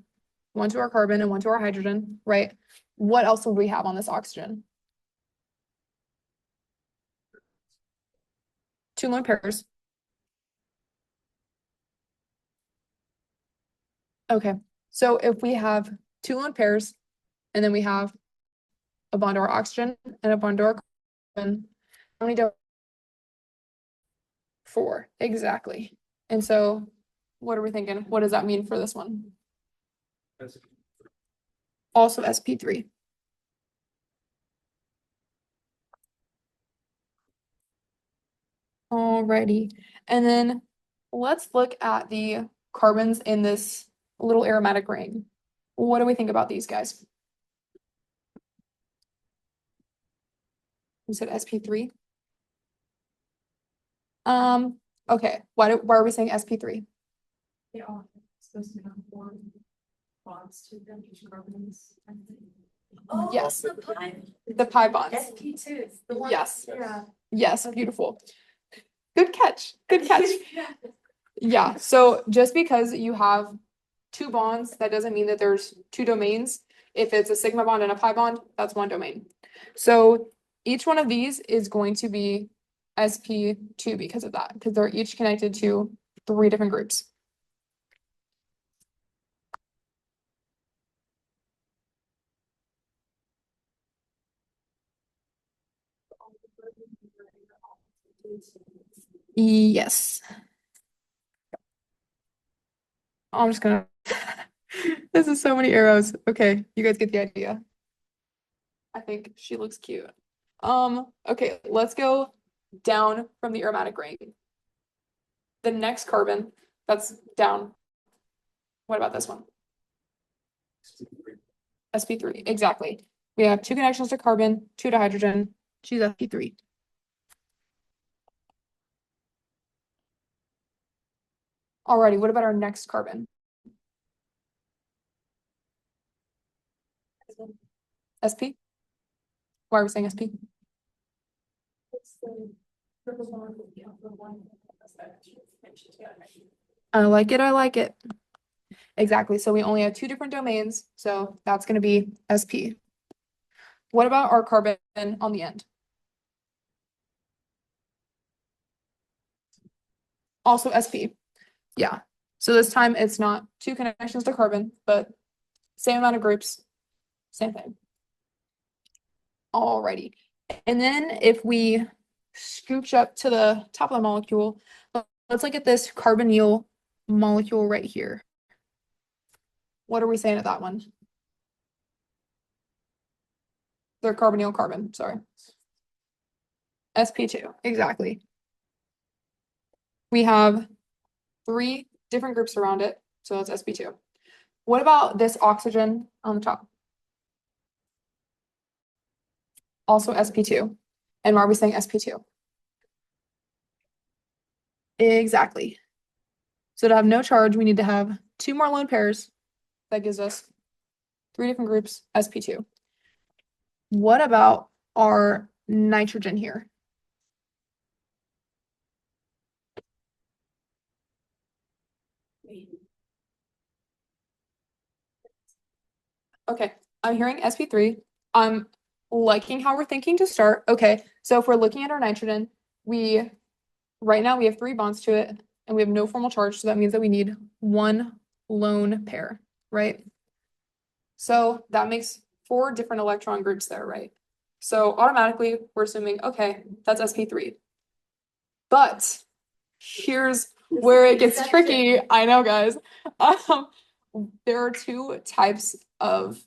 Speaker 3: 1 to our carbon and 1 to our hydrogen, right? What else would we have on this oxygen? 2 lone pairs. Okay, so if we have 2 lone pairs, and then we have a bond to our oxygen and a bond to our carbon, how many do 4, exactly. And so what are we thinking? What does that mean for this one? Also sp3. Alrighty, and then let's look at the carbons in this little aromatic ring. What do we think about these guys? You said sp3. Okay, why are we saying sp3?
Speaker 5: They all supposed to have 4 bonds to them, each carbons. Oh,
Speaker 3: Yes.
Speaker 5: the pi.
Speaker 3: The pi bonds.
Speaker 5: SP2, it's the one.
Speaker 3: Yes.
Speaker 5: Yeah.
Speaker 3: Yes, beautiful. Good catch. Good catch. Yeah, so just because you have 2 bonds, that doesn't mean that there's 2 domains. If it's a sigma bond and a pi bond, that's 1 domain. So each one of these is going to be sp2 because of that, because they're each connected to 3 different groups. Yes. I'm just gonna, this is so many arrows. Okay, you guys get the idea. I think she looks cute. Okay, let's go down from the aromatic ring. The next carbon that's down. What about this one? sp3, exactly. We have 2 connections to carbon, 2 to hydrogen. She's sp3. Alrighty, what about our next carbon? sp? Why are we saying sp?
Speaker 5: It's the purple bond with the alpha one.
Speaker 3: I like it, I like it. Exactly, so we only have 2 different domains, so that's gonna be sp. What about our carbon on the end? Also sp. Yeah, so this time it's not 2 connections to carbon, but same amount of groups, same thing. Alrighty, and then if we scooch up to the top of the molecule, let's look at this carbonyl molecule right here. What are we saying at that one? They're carbonyl carbon, sorry. sp2, exactly. We have 3 different groups around it, so that's sp2. What about this oxygen on the top? Also sp2. And why are we saying sp2? Exactly. So to have no charge, we need to have 2 more lone pairs. That gives us 3 different groups, sp2. what about our nitrogen here? Okay, I'm hearing sp3. I'm liking how we're thinking to start. Okay, so if we're looking at our nitrogen, right now we have 3 bonds to it and we have no formal charge, so that means that we need 1 lone pair, right? So that makes 4 different electron groups there, right? So automatically we're assuming, okay, that's sp3. But here's where it gets tricky. I know, guys. There are 2 types of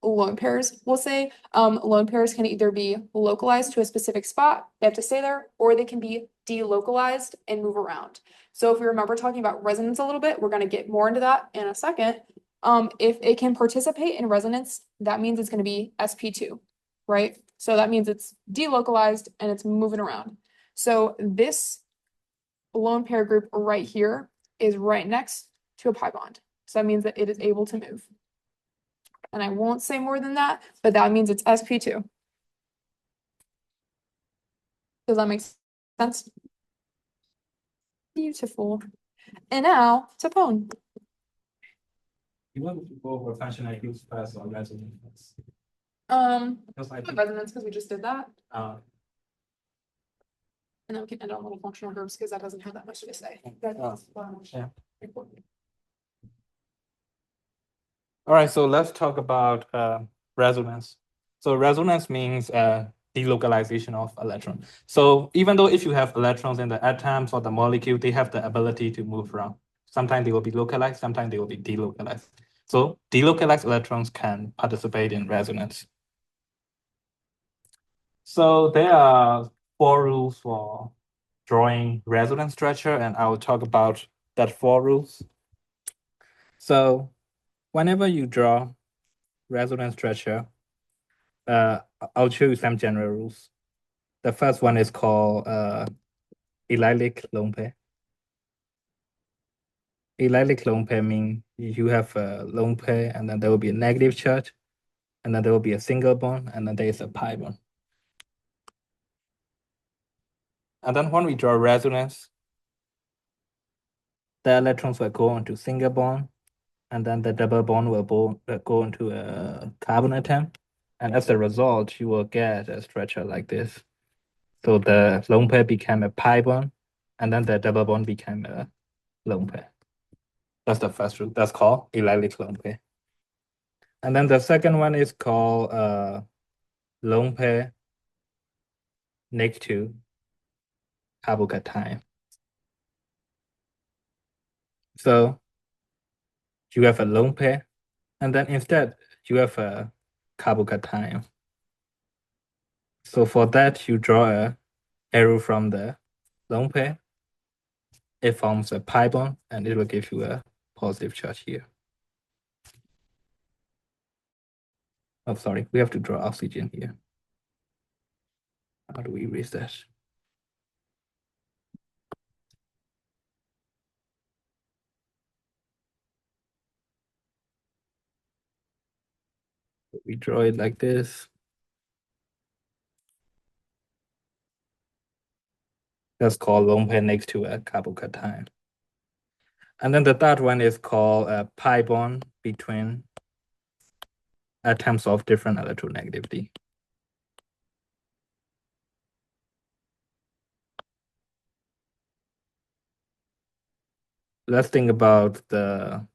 Speaker 3: lone pairs, we'll say. Lone pairs can either be localized to a specific spot, they have to stay there, or they can be delocalized and move around. So if we remember talking about resonance a little bit, we're going to get more into that in a second. If it can participate in resonance, that means it's going to be sp2, right? So that means it's delocalized and it's moving around. So this lone pair group right here is right next to a pi bond. So that means that it is able to move. And I won't say more than that, but that means it's sp2. Does that make sense? Beautiful. And now to Pone.
Speaker 4: You want to go over functionality first or resonance? Because I think,
Speaker 3: Resonance, because we just did that.
Speaker 4: uh,
Speaker 3: And then we can end on little functional groups because that doesn't have that much to say.
Speaker 4: yeah.
Speaker 3: Important.
Speaker 6: All right, so let's talk about resonance. So resonance means delocalization of electron. So even though if you have electrons in the atoms or the molecule, they have the ability to move around. Sometimes they will be localized, sometimes they will be delocalized. So delocalized electrons can participate in resonance. So there are 4 rules for drawing resonance structure, and I will talk about that 4 rules. So whenever you draw resonance structure, I'll show you some general rules. The first one is called elliptic lone pair. Elliptic lone pair means you have a lone pair and then there will be a negative charge, and then there will be a single bond, and then there is a pi bond. And then when we draw resonance, the electrons will go into single bond, and then the double bond will go into a carbon atom. And as a result, you will get a structure like this. So the lone pair became a pi bond, and then the double bond became a lone pair. That's the first rule. That's called elliptic lone pair. And then the second one is called lone pair next to carbocation. So you have a lone pair, and then instead you have a carbocation. So for that, you draw a arrow from the lone pair. It forms a pi bond, and it will give you a positive charge here. Oh, sorry, we have to draw oxygen here. How do we erase that? We draw it like this. That's called lone pair next to a carbocation. And then the third one is called a pi bond between atoms of different electronegativity. Let's think about the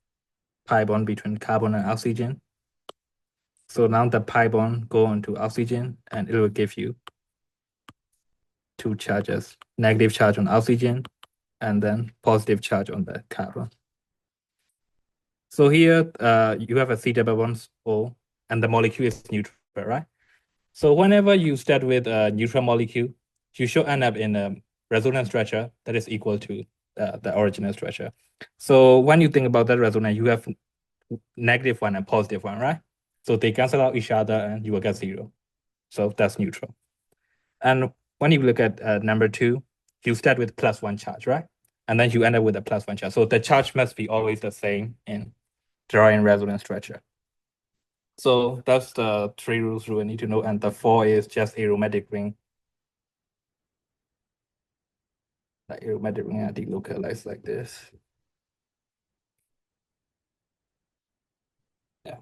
Speaker 6: pi bond between carbon and oxygen. So now the pi bond go into oxygen, and it will give you 2 charges, negative charge on oxygen, and then positive charge on the carbon. So here you have a C double bonds O, and the molecule is neutral, right? So whenever you start with a neutral molecule, you should end up in a resonance structure that is equal to the original structure. So when you think about that resonance, you have -1 and +1, right? So they cancel out each other and you will get 0. So that's neutral. And when you look at number 2, you start with +1 charge, right? And then you end up with a +1 charge. So the charge must be always the same in drawing resonance structure. So that's the 3 rules we need to know, and the 4 is just aromatic ring. The aromatic ring are delocalized like this. Yeah.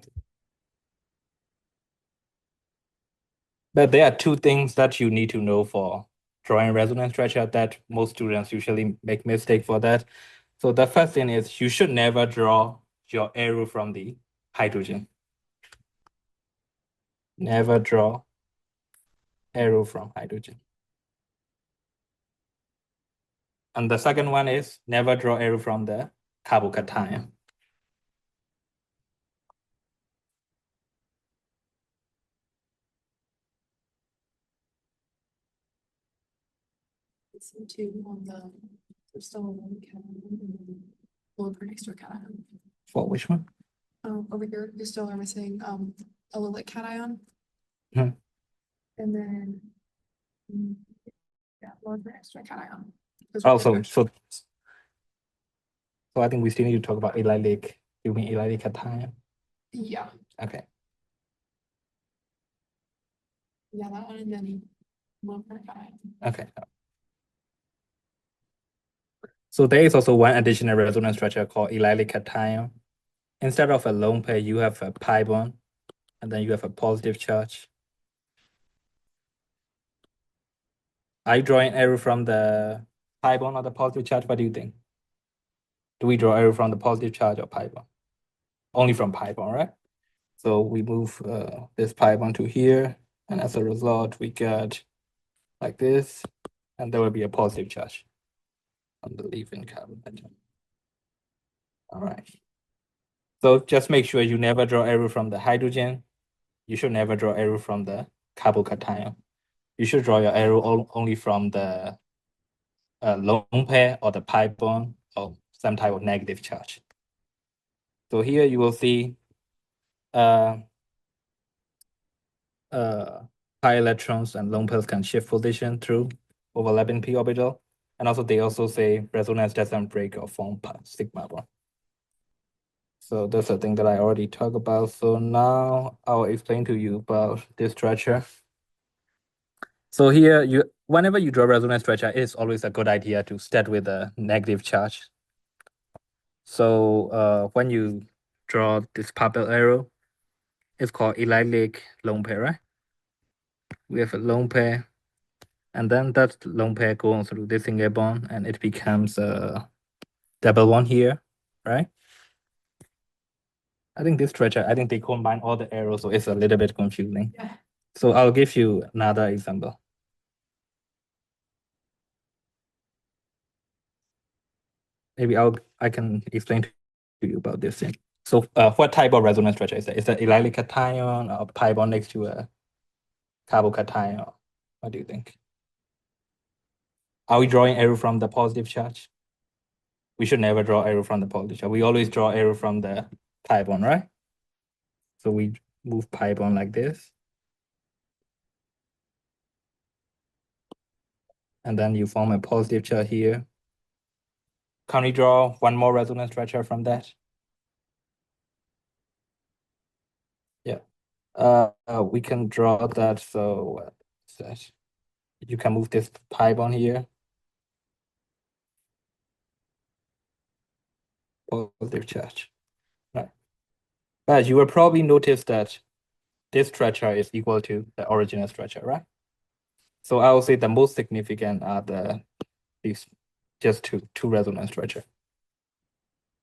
Speaker 6: But there are 2 things that you need to know for drawing resonance structure that most students usually make mistake for that. So the first thing is you should never draw your arrow from the hydrogen. Never draw arrow from hydrogen. And the second one is never draw arrow from the carbocation.
Speaker 3: It's two on the, there's still one cation and one for next to a cation.
Speaker 6: For which one?
Speaker 3: Over here, you still are missing, a little cation.
Speaker 6: Hmm.
Speaker 3: And then. Yeah, one for extra cation.
Speaker 6: Also, so I think we still need to talk about allylic. You mean allylic cation?
Speaker 3: Yeah,
Speaker 6: Okay.
Speaker 3: yeah, that one and then one for cation.
Speaker 6: Okay. So there is also one additional resonance structure called allylic cation. Instead of a lone pair, you have a pi bond, and then you have a positive charge. Are you drawing arrow from the pi bond or the positive charge? What do you think? Do we draw arrow from the positive charge or pi bond? Only from pi bond, right? So we move this pi bond to here, and as a result, we get like this, and there will be a positive charge on the leaving carbon atom. All right. So just make sure you never draw arrow from the hydrogen. You should never draw arrow from the carbocation. You should draw your arrow only from the lone pair or the pi bond or some type of negative charge. So here you will see pi electrons and lone pairs can shift position through overlapping p orbital. And also they also say resonance doesn't break or form sigma bond. So that's the thing that I already talked about. So now I'll explain to you about this structure. So here, whenever you draw resonance structure, it's always a good idea to start with a negative charge. So when you draw this purple arrow, it's called allylic lone pair, right? We have a lone pair, and then that lone pair goes through this single bond, and it becomes a double one here, right? I think this structure, I think they combine all the arrows, so it's a little bit confusing.
Speaker 3: Yeah.
Speaker 6: So I'll give you another example. Maybe I can explain to you about this thing. So what type of resonance structure is that? Is that allylic cation or pi bond next to a carbocation? What do you think? Are we drawing arrow from the positive charge? We should never draw arrow from the positive charge. We always draw arrow from the pi bond, right? So we move pi bond like this. And then you form a positive charge here. Can we draw one more resonance structure from that? Yeah. We can draw that. So what is that? You can move this pi bond here. Positive charge. Right. But you will probably notice that this structure is equal to the original structure, right? So I will say the most significant are these just two resonance structure.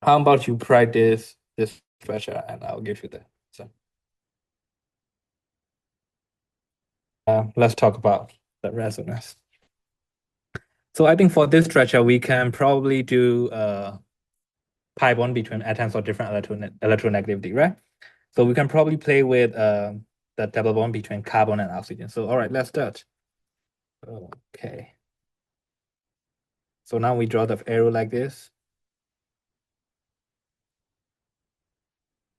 Speaker 6: How about you practice this structure and I'll give you the so. Let's talk about the resonance. So I think for this structure, we can probably do pi bond between atoms of different electronegativity, right? So we can probably play with the double bond between carbon and oxygen. So all right, let's start. Okay. So now we draw the arrow like this.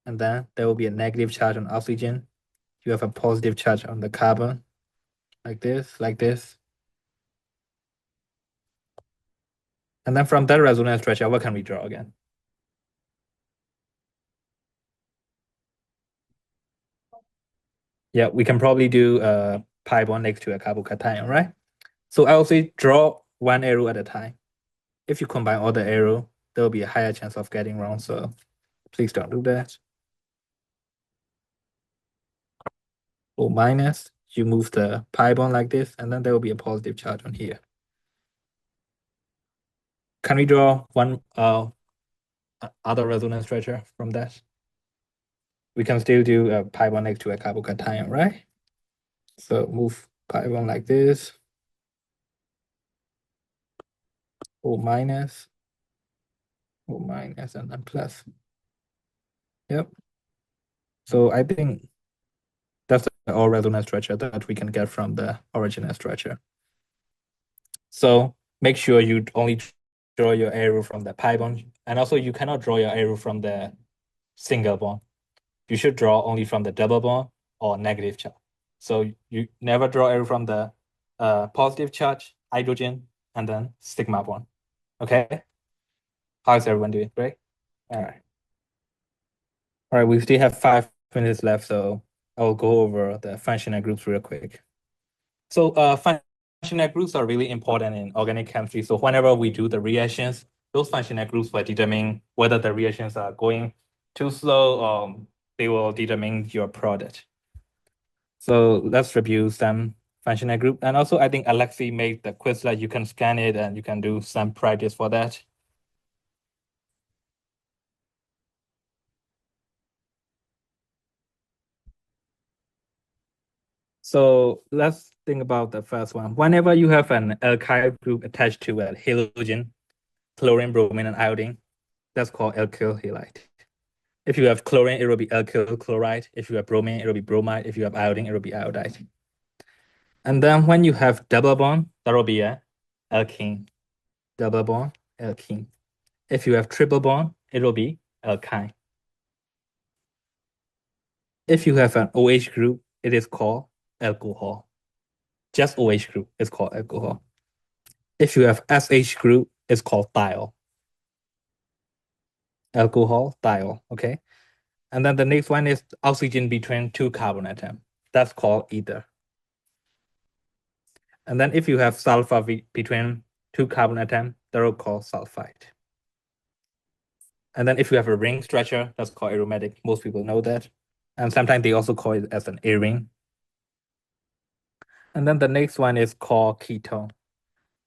Speaker 6: And then there will be a negative charge on oxygen. You have a positive charge on the carbon, like this, like this. And then from that resonance structure, what can we draw again? Yeah, we can probably do pi bond next to a carbocation, right? So I will say draw one arrow at a time. If you combine all the arrow, there will be a higher chance of getting wrong. So please don't do that. O minus, you move the pi bond like this, and then there will be a positive charge on here. Can we draw one other resonance structure from that? We can still do a pi bond next to a carbocation, right? So move pi bond like this. O minus, and then plus. Yep. So I think that's the all resonance structure that we can get from the original structure. So make sure you only draw your arrow from the pi bond, and also you cannot draw your arrow from the single bond. You should draw only from the double bond or negative charge. So you never draw arrow from the positive charge, hydrogen, and then sigma bond. Okay? How's everyone doing? Great? All right. All right, we still have 5 minutes left, so I'll go over the functional groups real quick. So functional groups are really important in organic chemistry. So whenever we do the reactions, those functional groups will determine whether the reactions are going too slow or they will determine your product. So let's review some functional group. And also I think Alexi made the Quizlet. You can scan it and you can do some practice for that. So let's think about the first one. Whenever you have an alkyl group attached to a halogen, chlorine, bromine, and iodine, that's called alkyl halide. If you have chlorine, it will be alkyl chloride. If you have bromine, it will be bromide. If you have iodine, it will be iodide. And then when you have double bond, that will be a alkene. Double bond, alkene. If you have triple bond, it will be alkyne. If you have an OH group, it is called alcohol. Just OH group is called alcohol. If you have SH group, it's called thiol. Alcohol, thiol, okay? And then the next one is oxygen between two carbon atoms. That's called ether. And then if you have sulfur between two carbon atoms, that will call sulfide. And then if you have a ring structure, that's called aromatic. Most people know that. And sometimes they also call it as an A ring. And then the next one is called ketone.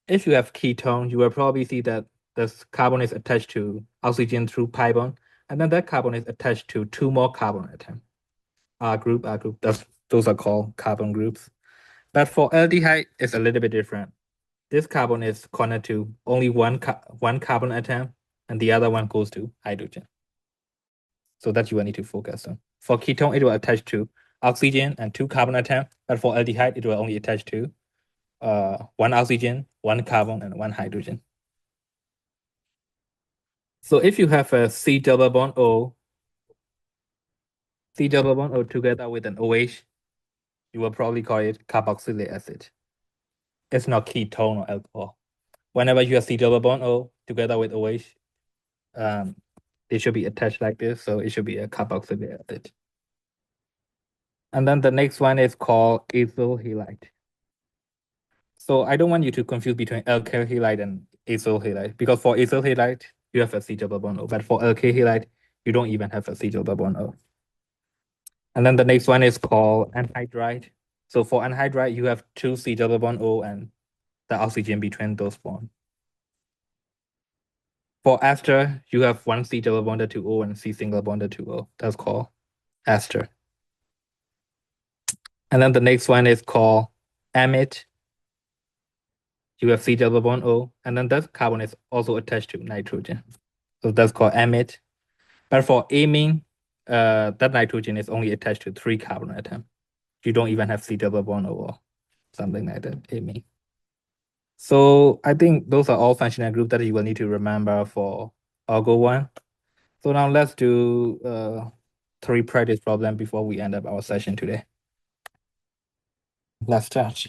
Speaker 6: If you have ketone, you will probably see that this carbon is attached to oxygen through pi bond, and then that carbon is attached to two more carbon atoms. R group, those are called carbon groups. But for aldehyde, it's a little bit different. This carbon is connected to only one carbon atom, and the other one goes to hydrogen. So that you will need to focus on. For ketone, it will attach to oxygen and two carbon atoms, but for aldehyde, it will only attach to one oxygen, one carbon, and one hydrogen. So if you have a C double bond O together with an OH, you will probably call it carboxylic acid. It's not ketone or alcohol. Whenever you have C double bond O together with OH, they should be attached like this, so it should be a carboxylic acid. And then the next one is called ethyl halide. So I don't want you to confuse between alkyl halide and ethyl halide, because for ethyl halide, you have a C double bond O, but for alkyl halide, you don't even have a C double bond O. And then the next one is called anhydride. So for anhydride, you have two C double bond O and the oxygen between those bonds. For ester, you have one C double bonded to O and C single bonded to O. That's called ester. And then the next one is called amide. You have C double bond O, and then that carbon is also attached to nitrogen. So that's called amide. But for amine, that nitrogen is only attached to three carbon atoms. You don't even have C double bond O or something like that, amine. So I think those are all functional groups that you will need to remember for Argo 1. So now let's do 3 practice problems before we end up our session today. Let's start.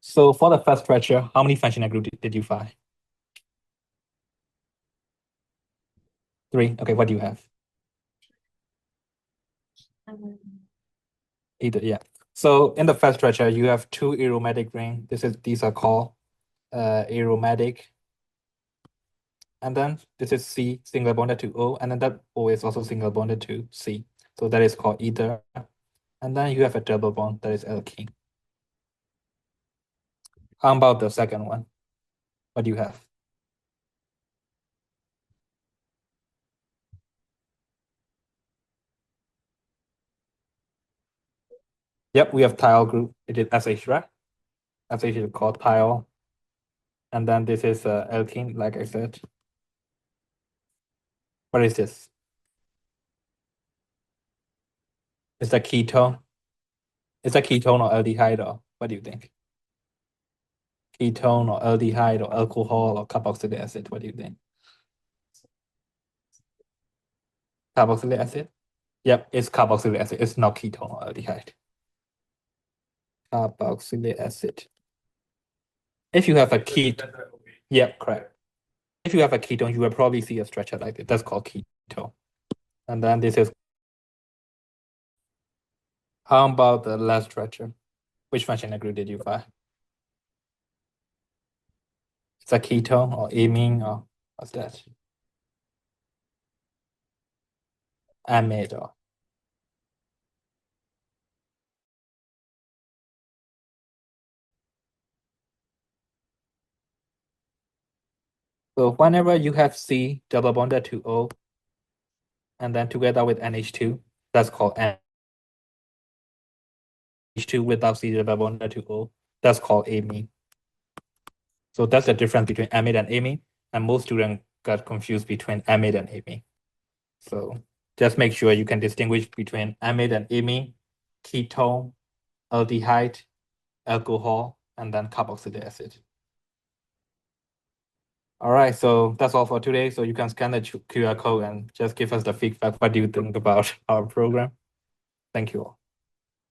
Speaker 6: So for the first structure, how many functional groups did you find? 3. Okay, what do you have?
Speaker 5: Um,
Speaker 6: Either, yeah. So in the first structure, you have two aromatic ring. These are called aromatic. And then this is C single bonded to O, and then that O is also single bonded to C. So that is called ether. And then you have a double bond that is alkene. How about the second one? What do you have? Yep, we have thiol group. It is SH, right? SH is called thiol. And then this is alkene, like I said. What is this? It's a ketone. It's a ketone or aldehyde, or what do you think? Ketone or aldehyde or alcohol or carboxylic acid, what do you think? Carboxylic acid? Yep, it's carboxylic acid. It's not ketone or aldehyde. Carboxylic acid. If you have a ketone, yep, correct. If you have a ketone, you will probably see a structure like this. That's called ketone. And then this is. How about the last structure? Which functional group did you find? It's a ketone or amine or what's that? Amide or. So whenever you have C double bonded to O, and then together with NH2, that's called NH2 without C double bonded to O, that's called amine. So that's the difference between amide and amine, and most students got confused between amide and amine. So just make sure you can distinguish between amide and amine, ketone, aldehyde, alcohol, and then carboxylic acid. All right, so that's all for today. So you can scan the QR code and just give us the feedback. What do you think about our program? Thank you all.